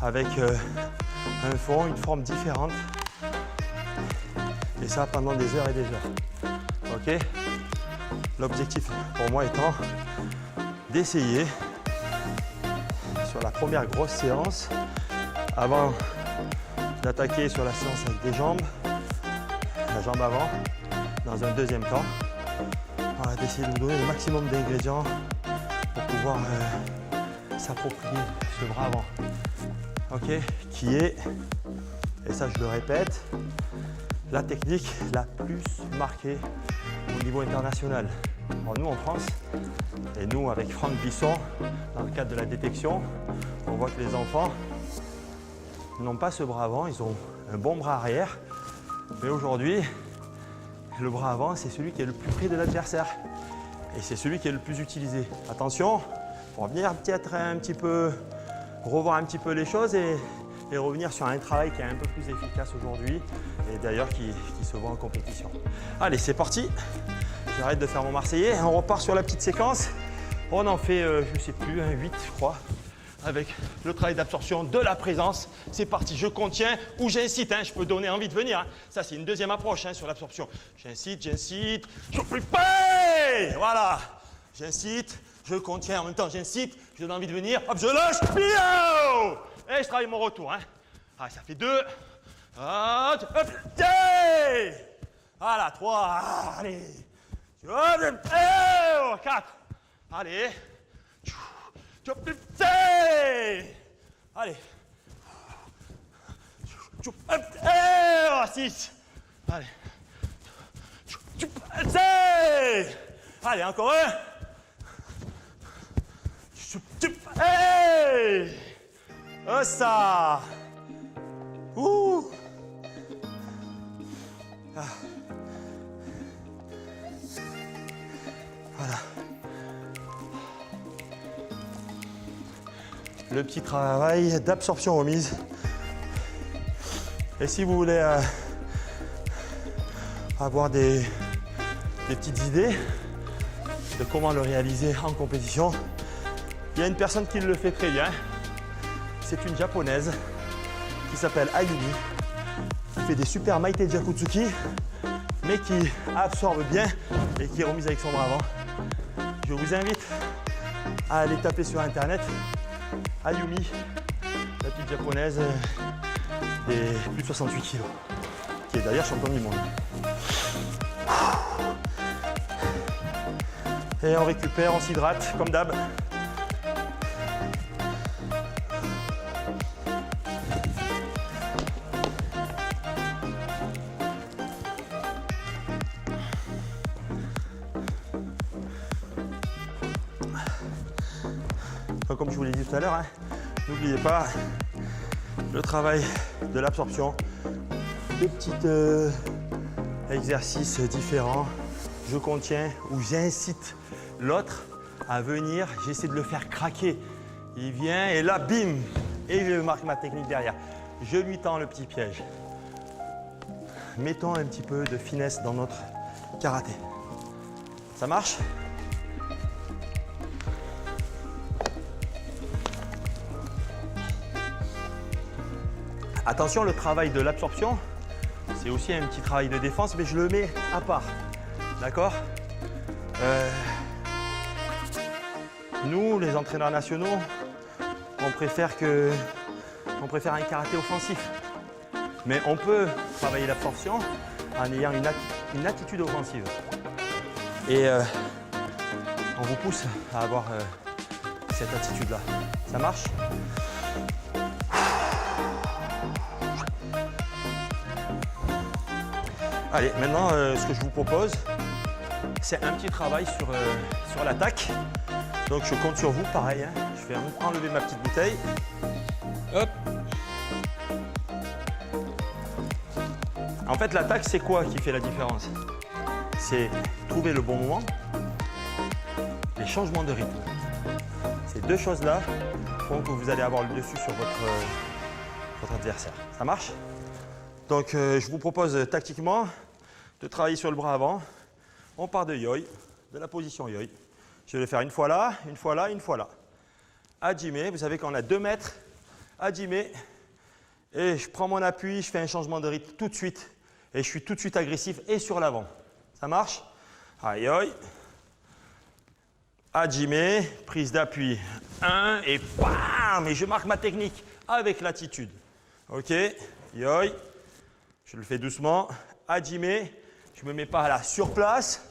avec un fond, une forme différente. Et ça pendant des heures et des heures. Ok? L'objectif pour moi étant d'essayer sur la première grosse séance, avant d'attaquer sur la séance avec des jambes, la jambe avant, dans un deuxième temps. Voilà, d'essayer de vous donner le maximum d'ingrédients pour pouvoir s'approprier ce bras avant. Ok, qui est, et ça je le répète, la technique la plus marquée au niveau international. Alors nous en France, et nous avec Franck Bisson, dans le cadre de la détection, on voit que les enfants n'ont pas ce bras avant, ils ont un bon bras arrière. Mais aujourd'hui, le bras avant, c'est celui qui est le plus près de l'adversaire. Et c'est celui qui est le plus utilisé. Attention, pour venir peut-être un petit peu, revoir un petit peu les choses et revenir sur un travail qui est un peu plus efficace aujourd'hui et d'ailleurs qui se voit en compétition. Allez, c'est parti. J'arrête de faire mon Marseillais. On repart sur la petite séquence. On en fait, je ne sais plus, 8 je crois, avec le travail d'absorption de la présence. C'est parti, je contiens ou j'incite. Je peux donner envie de venir. Ça, c'est une deuxième approche sur l'absorption. J'incite, je prépare. Voilà. J'incite, je contiens. En même temps, j'incite, je donne envie de venir. Hop, je lâche. Bio. Et je travaille mon retour. Ah, ça fait 2. Hop, voilà, 3. Allez. 4. Allez. Allez. 6. Allez. Allez, encore un. Ça. Ouh. Ah. Voilà. Le petit travail d'absorption remise. Et si vous voulez avoir des petites idées de comment le réaliser en compétition, il y a une personne qui le fait très bien. C'est une japonaise qui s'appelle Ayumi, qui fait des super Maite Jakutsuki, mais qui absorbe bien et qui est remise avec son bras avant. Je vous invite à aller taper sur internet Ayumi, la petite japonaise des plus de 68 kg, qui est d'ailleurs championne du monde. Et on récupère, on s'hydrate comme d'hab. Comme je vous l'ai dit tout à l'heure, n'oubliez pas le travail de l'absorption, de petits exercices différents. Je contiens ou j'incite l'autre à venir, j'essaie de le faire craquer. Il vient et là, bim, et je marque ma technique derrière. Je lui tends le petit piège. Mettons un petit peu de finesse dans notre karaté. Ça marche ? Attention, le travail de l'absorption, c'est aussi un petit travail de défense, mais je le mets à part. D'accord ? Nous, les entraîneurs nationaux, on préfère un karaté offensif. Mais on peut travailler l'absorption en ayant une attitude offensive. Et on vous pousse à avoir cette attitude-là. Ça marche ? Allez, maintenant, ce que je vous propose, c'est un petit travail sur l'attaque. Donc, je compte sur vous, pareil. Je vais enlever ma petite bouteille. Hop. En fait, l'attaque, c'est quoi qui fait la différence? C'est trouver le bon moment, les changements de rythme. Ces deux choses-là font que vous allez avoir le dessus sur votre adversaire. Ça marche? Donc, je vous propose tactiquement de travailler sur le bras avant. On part de yoi, de la position yoi. Je vais le faire une fois là, une fois là, une fois là. Hajime, vous savez qu'on a 2 mètres. Hajime, et je prends mon appui, je fais un changement de rythme tout de suite. Et je suis tout de suite agressif et sur l'avant. Ça marche? Yoi. Hajime, prise d'appui. 1 et bam! Et je marque ma technique avec l'attitude. Ok, yoi. Je le fais doucement. Hajime. Je ne me mets pas là sur place.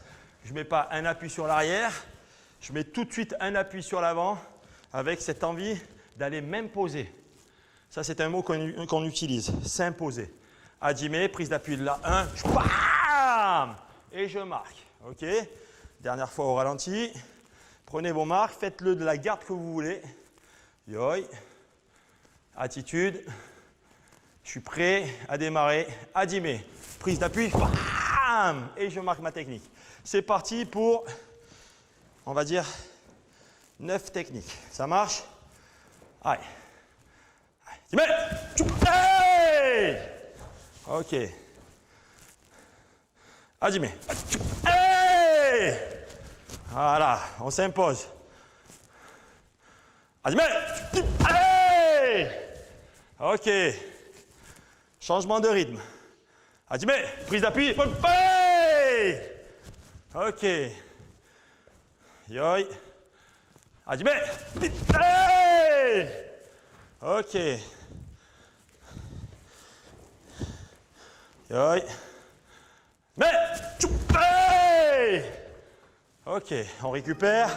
Je ne mets pas un appui sur l'arrière. Je mets tout de suite un appui sur l'avant avec cette envie d'aller m'imposer. Ça, c'est un mot qu'on utilise, s'imposer. Hajime, prise d'appui de là, 1, bam, et je marque. Ok. Dernière fois au ralenti. Prenez vos marques, faites-le de la garde que vous voulez. Yoi. Attitude. Je suis prêt à démarrer. Hajime, prise d'appui, bam, et je marque ma technique. C'est parti pour, on va dire, 9 techniques. Ça marche? Allez. Hey! Ok. Hajime. Hey! Voilà, on s'impose. Hajime. Hey! Ok. Changement de rythme. Hajime, prise d'appui. Hey! Ok. Yoi. Hajime. Hey! Ok. Yoi. Mais. Hey! Ok, on récupère.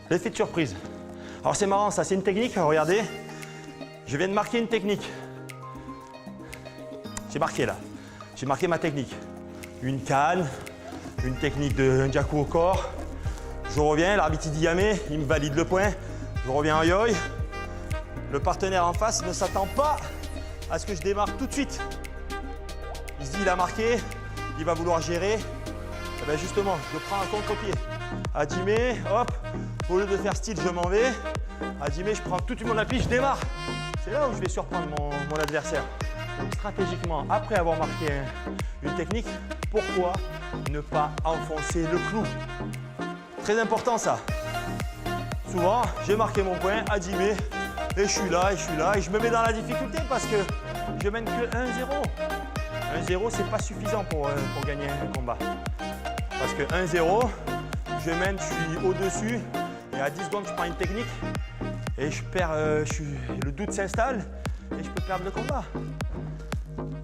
L'effet de surprise. Alors c'est marrant, ça c'est une technique, regardez. Je viens de marquer une technique. J'ai marqué là. J'ai marqué ma technique. Une canne, une technique de jaku au corps. Je reviens, l'arbitre dit yamé, il me valide le point. Je reviens en yoi. Le partenaire en face ne s'attend pas à ce que je démarre tout de suite. Il se dit il a marqué, il va vouloir gérer. Et bien justement, je prends un contre-pied. Hajime, hop, au lieu de faire style, je m'en vais. Hajime, je prends tout mon appui, je démarre. C'est là où je vais surprendre mon adversaire. Donc stratégiquement, après avoir marqué une technique, pourquoi ne pas enfoncer le clou? Très important ça. Souvent, j'ai marqué mon point, Hajime, et je suis là, et je me mets dans la difficulté parce que je mène que 1-0. 1-0, c'est pas suffisant pour gagner un combat. Parce que 1-0, je mène, je suis au-dessus, et à 10 secondes, je prends une technique, et je perds, le doute s'installe, et je peux perdre le combat.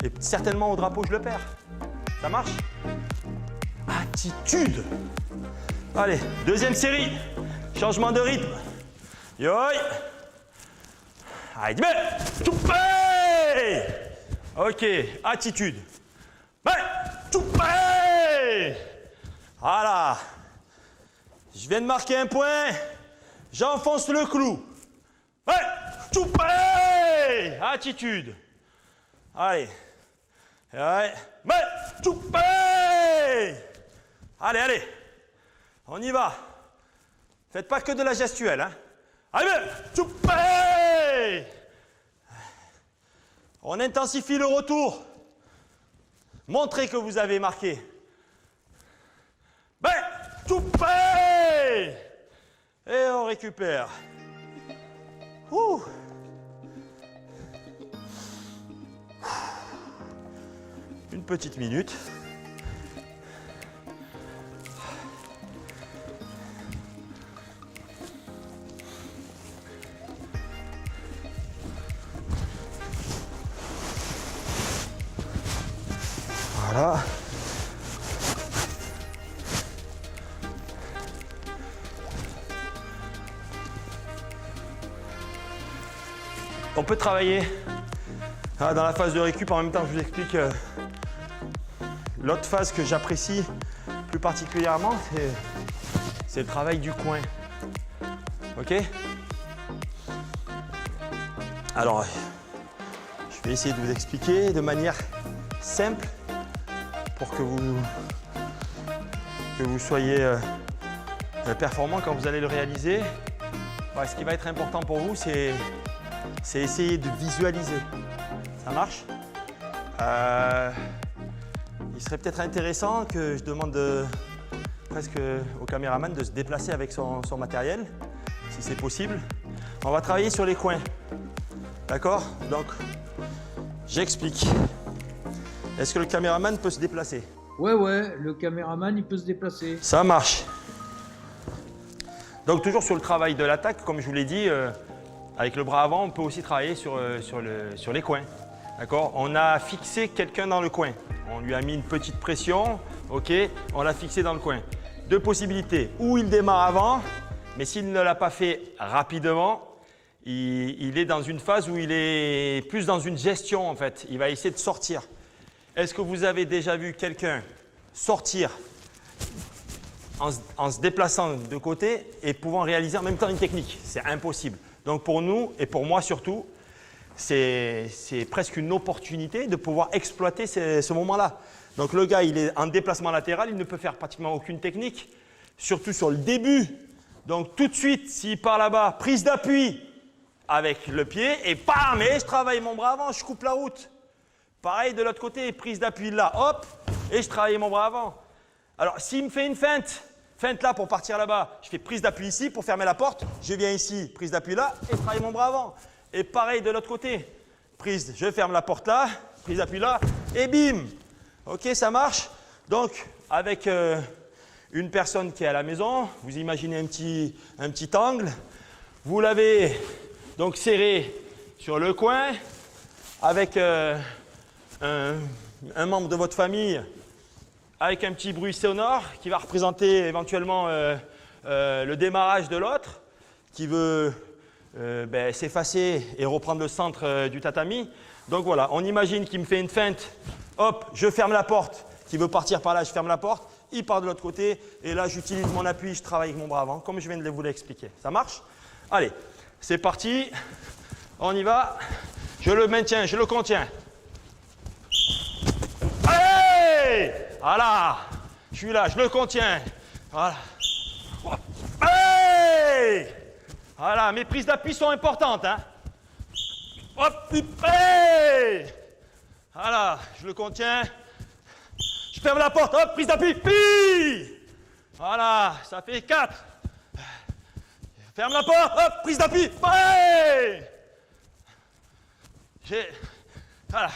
Et certainement au drapeau, je le perds. Ça marche? Attitude. Allez, deuxième série. Changement de rythme. Yoi. Allez, ok, attitude. Voilà. Je viens de marquer un point. J'enfonce le clou. Attitude. Allez. Allez. Allez, allez. On y va. Faites pas que de la gestuelle. Hein. Allez. On intensifie le retour. Montrez que vous avez marqué. Et on récupère. Ouh. Une petite minute. Voilà. On peut travailler dans la phase de récup. En même temps, je vous explique l'autre phase que j'apprécie plus particulièrement, c'est le travail du coin. Ok? Alors, je vais essayer de vous expliquer de manière simple pour que vous soyez performant quand vous allez le réaliser. Ouais, ce qui va être important pour vous, c'est essayer de visualiser. Ça marche? Il serait peut-être intéressant que je demande presque au caméraman de se déplacer avec son matériel, si c'est possible. On va travailler sur les coins. D'accord? Donc, j'explique. Est-ce que le caméraman peut se déplacer? Ouais, le caméraman, il peut se déplacer. Ça marche. Donc toujours sur le travail de l'attaque, comme je vous l'ai dit, avec le bras avant, on peut aussi travailler sur les coins. D'accord? On a fixé quelqu'un dans le coin. On lui a mis une petite pression, ok? On l'a fixé dans le coin. Deux possibilités. Ou il démarre avant, mais s'il ne l'a pas fait rapidement, il est dans une phase où il est plus dans une gestion en fait. Il va essayer de sortir. Est-ce que vous avez déjà vu quelqu'un sortir en se déplaçant de côté et pouvant réaliser en même temps une technique? C'est impossible. Donc pour nous et pour moi surtout, c'est presque une opportunité de pouvoir exploiter ce moment-là. Donc le gars, il est en déplacement latéral, il ne peut faire pratiquement aucune technique, surtout sur le début. Donc tout de suite, s'il part là-bas, prise d'appui avec le pied et bam, et je travaille mon bras avant, je coupe la route. Pareil de l'autre côté, prise d'appui là, hop, et je travaille mon bras avant. Alors s'il me fait une feinte là pour partir là-bas, je fais prise d'appui ici pour fermer la porte, je viens ici, prise d'appui là, et je travaille mon bras avant. Et pareil de l'autre côté, prise, je ferme la porte là, prise d'appui là, et bim. Ok, ça marche. Donc avec une personne qui est à la maison, vous imaginez un petit angle, vous l'avez donc serré sur le coin avec un membre de votre famille avec un petit bruit sonore qui va représenter éventuellement le démarrage de l'autre qui veut s'effacer et reprendre le centre du tatami. Donc voilà, on imagine qu'il me fait une feinte, hop, je ferme la porte, qui veut partir par là, je ferme la porte, il part de l'autre côté et là j'utilise mon appui, je travaille avec mon bras avant, comme je viens de vous l'expliquer. Ça marche? Allez, c'est parti, on y va, je le maintiens, je le contiens. Allez! Voilà, je suis là, je le contiens. Voilà. Hey! Voilà, mes prises d'appui sont importantes. Hein. Hop, hey! Voilà, je le contiens. Je ferme la porte, hop, prise d'appui. Voilà, ça fait 4. Ferme la porte, hop, prise d'appui. Hey! Voilà.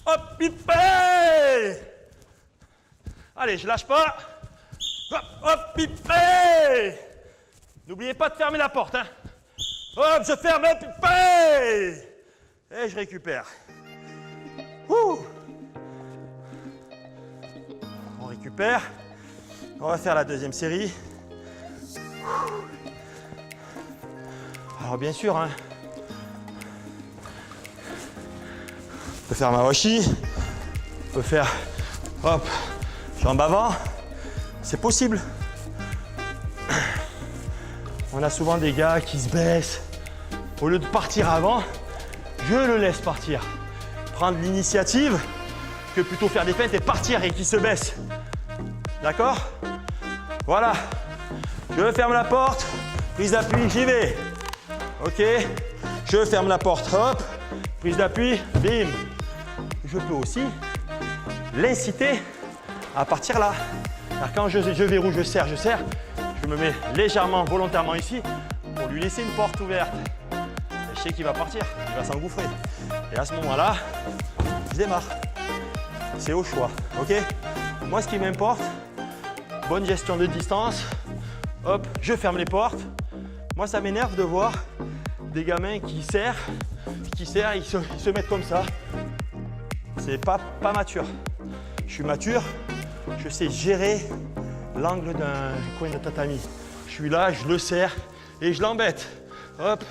Hop, hey! Allez, je lâche pas. Hop, hop, hey! N'oubliez pas de fermer la porte. Hein. Hop, je ferme, hop, hey! Et je récupère. Ouh. On récupère. On va faire la deuxième série. Alors bien sûr, hein, on peut faire Mawashi, on peut faire hop, jambe avant, c'est possible. On a souvent des gars qui se baissent. Au lieu de partir avant, je le laisse partir. Prendre l'initiative que plutôt faire des feintes et partir et qu'il se baisse. D'accord? Voilà. Je ferme la porte, prise d'appui, j'y vais. Ok? Je ferme la porte, hop, prise d'appui, bim. Je peux aussi l'inciter à partir là. Alors quand je verrouille, je serre, je me mets légèrement, volontairement ici pour lui laisser une porte ouverte. Et je sais qu'il va partir, il va s'engouffrer. Et à ce moment-là, je démarre. C'est au choix, ok? Moi, ce qui m'importe, bonne gestion de distance. Hop, je ferme les portes. Moi, ça m'énerve de voir des gamins qui serrent, ils se mettent comme ça. C'est pas mature. Je suis mature, je sais gérer l'angle d'un coin de tatami. Je suis là, je le serre et je l'embête. Hop,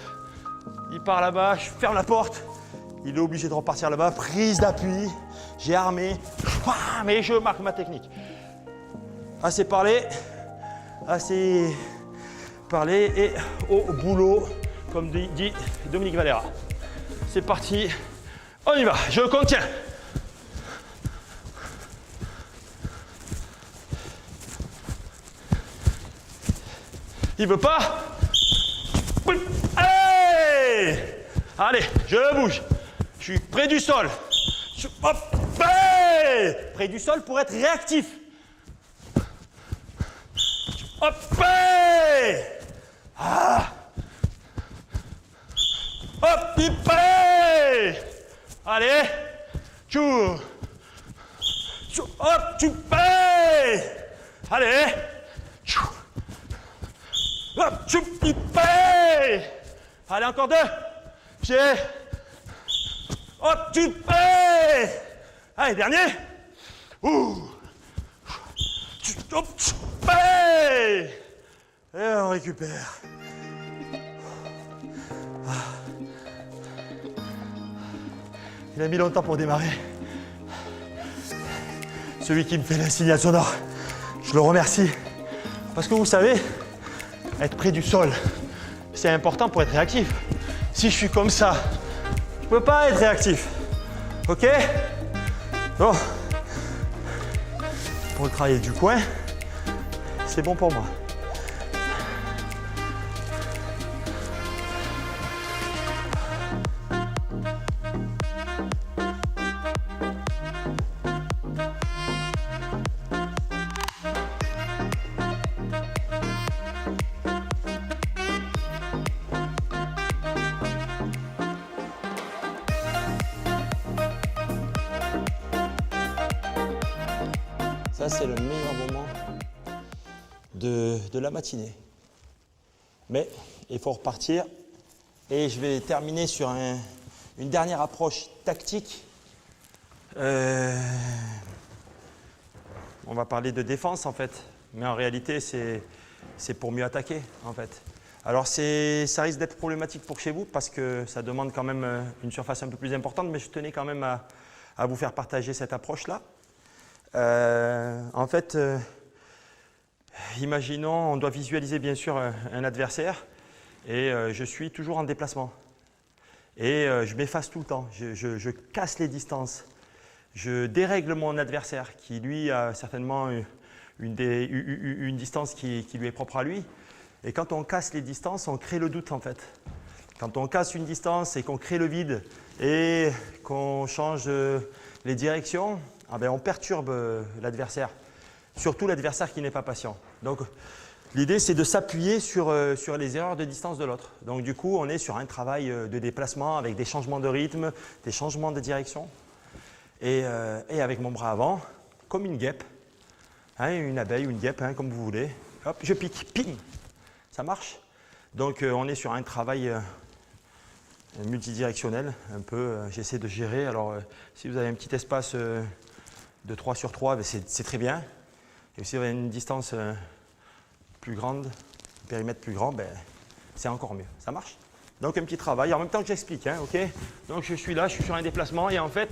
il part là-bas, je ferme la porte. Il est obligé de repartir là-bas, prise d'appui, j'ai armé, mais je marque ma technique. Assez parlé et au boulot, comme dit Dominique Valera. C'est parti, on y va, je contiens. Il veut pas? Hey! Allez, je bouge. Je suis près du sol. Hop! Hey! Près du sol pour être réactif. Hop! Hey! Ah! Hop! Hey! Allez! Tchou! Tchou! Hop! Tchou! Hey! Allez! Tchou! Hop, choup, hey. Allez, encore 2. J'ai. Hop, choup, hey. Allez, dernier. Ouh. Hop, choup, hey. Et on récupère. Il a mis longtemps pour démarrer. Celui qui me fait le signal sonore, je le remercie. Parce que vous savez, être près du sol, c'est important pour être réactif. Si je suis comme ça, je ne peux pas être réactif. Ok? Bon. Pour le travail du coin, c'est bon pour moi. Ça, c'est le meilleur moment de la matinée. Mais il faut repartir. Et je vais terminer sur une dernière approche tactique. On va parler de défense, en fait. Mais en réalité, c'est pour mieux attaquer, en fait. Alors, ça risque d'être problématique pour chez vous parce que ça demande quand même une surface un peu plus importante. Mais je tenais quand même à vous faire partager cette approche-là. En fait, imaginons, on doit visualiser bien sûr un adversaire et je suis toujours en déplacement. Et je m'efface tout le temps, je casse les distances, je dérègle mon adversaire qui lui a certainement une distance qui lui est propre à lui. Et quand on casse les distances, on crée le doute en fait. Quand on casse une distance et qu'on crée le vide et qu'on change les directions, ah ben on perturbe l'adversaire, surtout l'adversaire qui n'est pas patient. Donc l'idée c'est de s'appuyer sur les erreurs de distance de l'autre. Donc du coup on est sur un travail de déplacement avec des changements de rythme, des changements de direction. Et avec mon bras avant, comme une guêpe, hein, une abeille ou une guêpe, hein, comme vous voulez, hop, je pique, ping, ça marche. Donc on est sur un travail multidirectionnel, un peu, j'essaie de gérer. Alors si vous avez un petit espace de 3 sur 3, ben c'est très bien. Et si vous avez une distance plus grande, un périmètre plus grand, ben, c'est encore mieux. Ça marche? Donc un petit travail, en même temps que j'explique. Hein, okay. Donc je suis là, je suis sur un déplacement et en fait,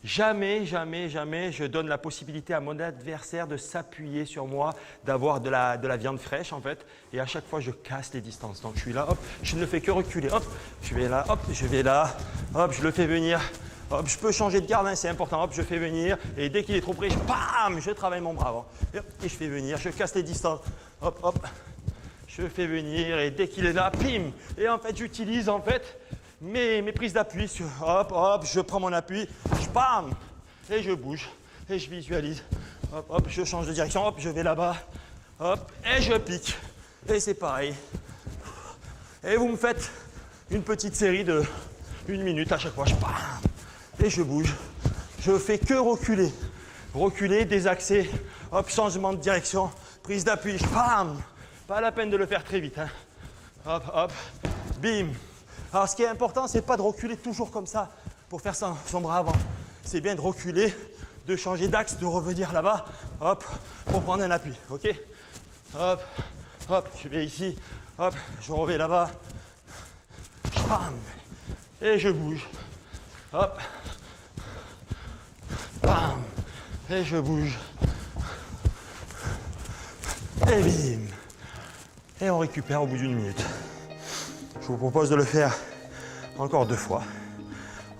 jamais je donne la possibilité à mon adversaire de s'appuyer sur moi, d'avoir de la viande fraîche en fait. Et à chaque fois, je casse les distances. Donc je suis là, hop, je ne fais que reculer. Hop, je vais là, hop, je vais là, hop, je le fais venir. Hop, je peux changer de garde, hein, c'est important. Hop, je fais venir et dès qu'il est trop près, je travaille mon bras avant. Et je fais venir, je casse les distances. Hop, hop, je fais venir et dès qu'il est là, pim. Et en fait, j'utilise en fait mes prises d'appui. Hop, hop, je prends mon appui, bam, et je bouge et je visualise. Hop, hop, je change de direction. Hop, je vais là-bas. Hop, et je pique. Et c'est pareil. Et vous me faites une petite série de 1 minute à chaque fois. Bam. Et je bouge, je fais que reculer, désaxer, hop, changement de direction, prise d'appui, bam, pas la peine de le faire très vite, hein. Hop, hop, bim. Alors ce qui est important, c'est pas de reculer toujours comme ça pour faire son bras avant, c'est bien de reculer, de changer d'axe, de revenir là-bas, hop, pour prendre un appui, ok? Hop, hop, je vais ici, hop, je reviens là-bas, bam, et je bouge, hop. Bam, et je bouge. Et bim. Et on récupère au bout d'1 minute. Je vous propose de le faire encore 2 fois.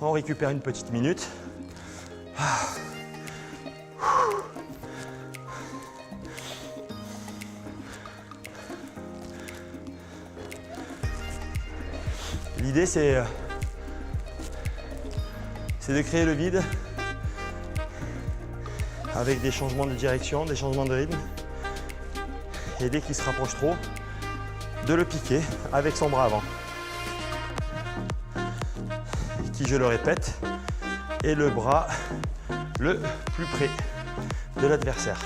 On récupère une petite minute. L'idée c'est de créer le vide avec des changements de direction, des changements de rythme. Et dès qu'il se rapproche trop, de le piquer avec son bras avant. Qui, je le répète, est le bras le plus près de l'adversaire.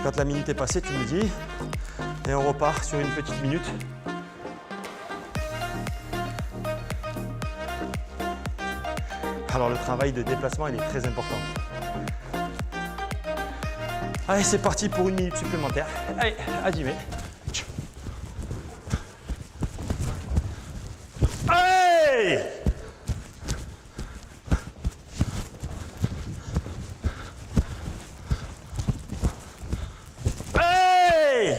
Quand la minute est passée, tu me dis. Et on repart sur une petite minute. Alors le travail de déplacement, il est très important. Allez, c'est parti pour une minute supplémentaire. Allez, à 10 mètres. Allez! Allez!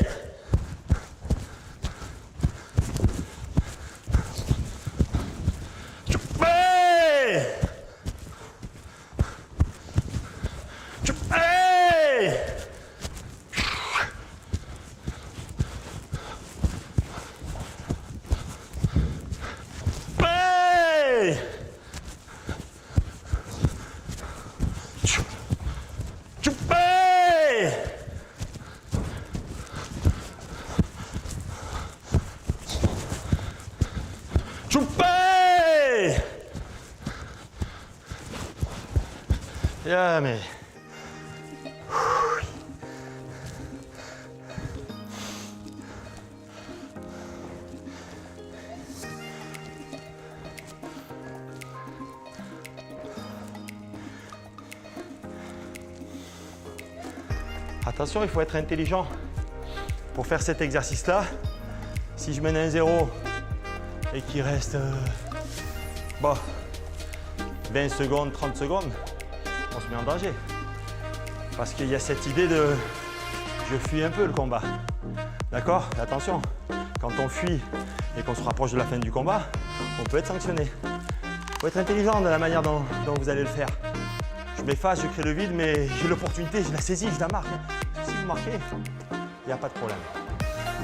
Yeah, mais... Attention, il faut être intelligent pour faire cet exercice-là. Si je mène 1-0 et qu'il reste 20 secondes, 30 secondes, on se met en danger. Parce qu'il y a cette idée de je fuis un peu le combat. D'accord? Attention, quand on fuit et qu'on se rapproche de la fin du combat, on peut être sanctionné. Il faut être intelligent dans la manière dont vous allez le faire. Je m'efface, je crée le vide, mais j'ai l'opportunité, je la saisis, je la marque. Si vous marquez, il n'y a pas de problème.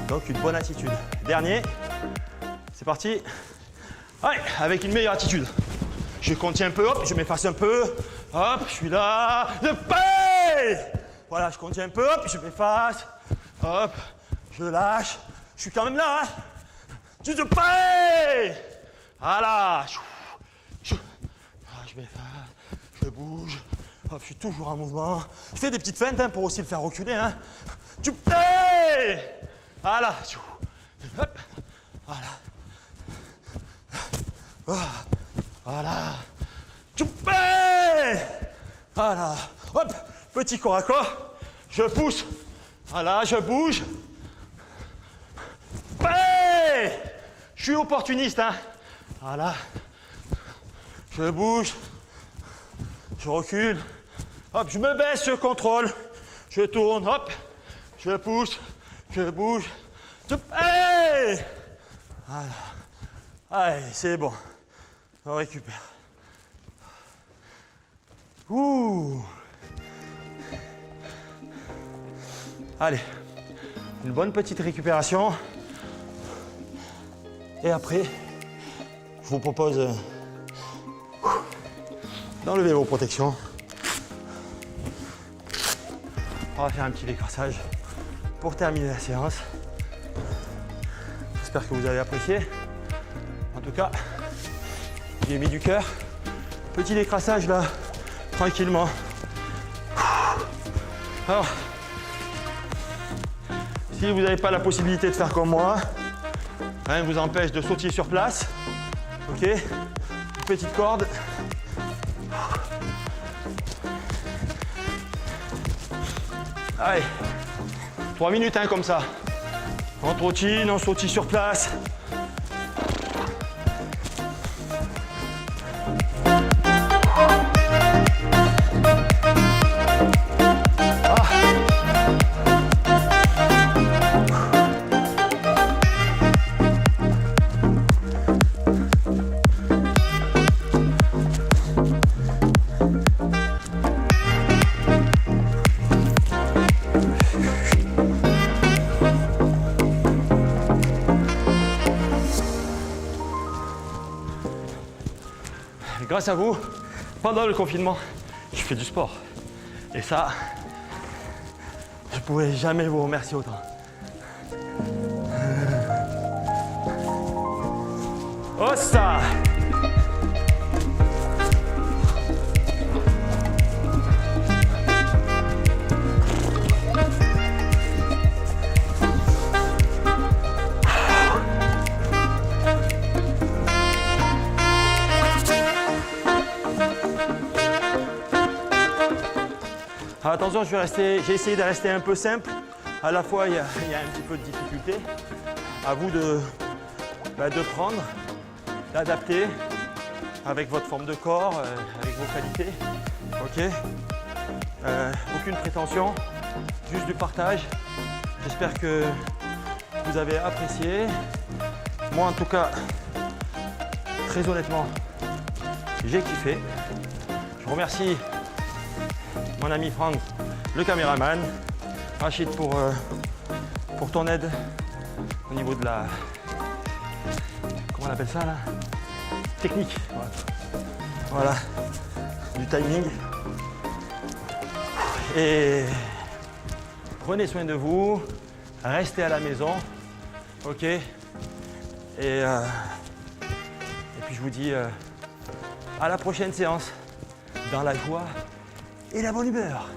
Donc une bonne attitude. Dernier, c'est parti. Allez, avec une meilleure attitude. Je contiens un peu, hop, je m'efface un peu. Hop, je suis là. Je paye. Voilà, je contiens un peu, hop, je m'efface. Hop, je lâche. Je suis quand même là. Hein. Je te paye. Voilà. Je m'efface, je bouge. Hop, je suis toujours en mouvement. Je fais des petites feintes pour aussi le faire reculer. Hein. Tu payes. Voilà. Hop. Voilà. Voilà. Tu payes. Voilà. Hop. Petit corps à corps. Je pousse. Voilà, je bouge. Paye. Je suis opportuniste. Hein. Voilà. Je bouge. Je recule. Hop, je me baisse, je contrôle. Je tourne. Hop. Je pousse. Je bouge. Je paye. Voilà. Allez, c'est bon. On récupère. Ouh. Allez, une bonne petite récupération. Et après, je vous propose d'enlever vos protections. On va faire un petit décrassage pour terminer la séance. J'espère que vous avez apprécié. En tout cas, j'ai mis du cœur. Petit décrassage là, tranquillement. Alors, si vous n'avez pas la possibilité de faire comme moi, rien ne vous empêche de sautiller sur place. Ok, une petite corde. Allez, 3 minutes hein, comme ça. On trottine, on sautille sur place. Grâce à vous, pendant le confinement, je fais du sport. Et ça, je ne pourrais jamais vous remercier autant. Oh ça! Attention, j'ai essayé de rester un peu simple. À la fois, il y a un petit peu de difficulté. À vous de prendre, d'adapter avec votre forme de corps, avec vos qualités. Ok. Aucune prétention, juste du partage. J'espère que vous avez apprécié. Moi, en tout cas, très honnêtement, j'ai kiffé. Je remercie mon ami Franck, le caméraman, Rachid pour ton aide au niveau de la... Comment on appelle ça là? Technique. Voilà. Du timing. Et prenez soin de vous, restez à la maison, ok? Et puis je vous dis à la prochaine séance, dans la joie et la bonne humeur.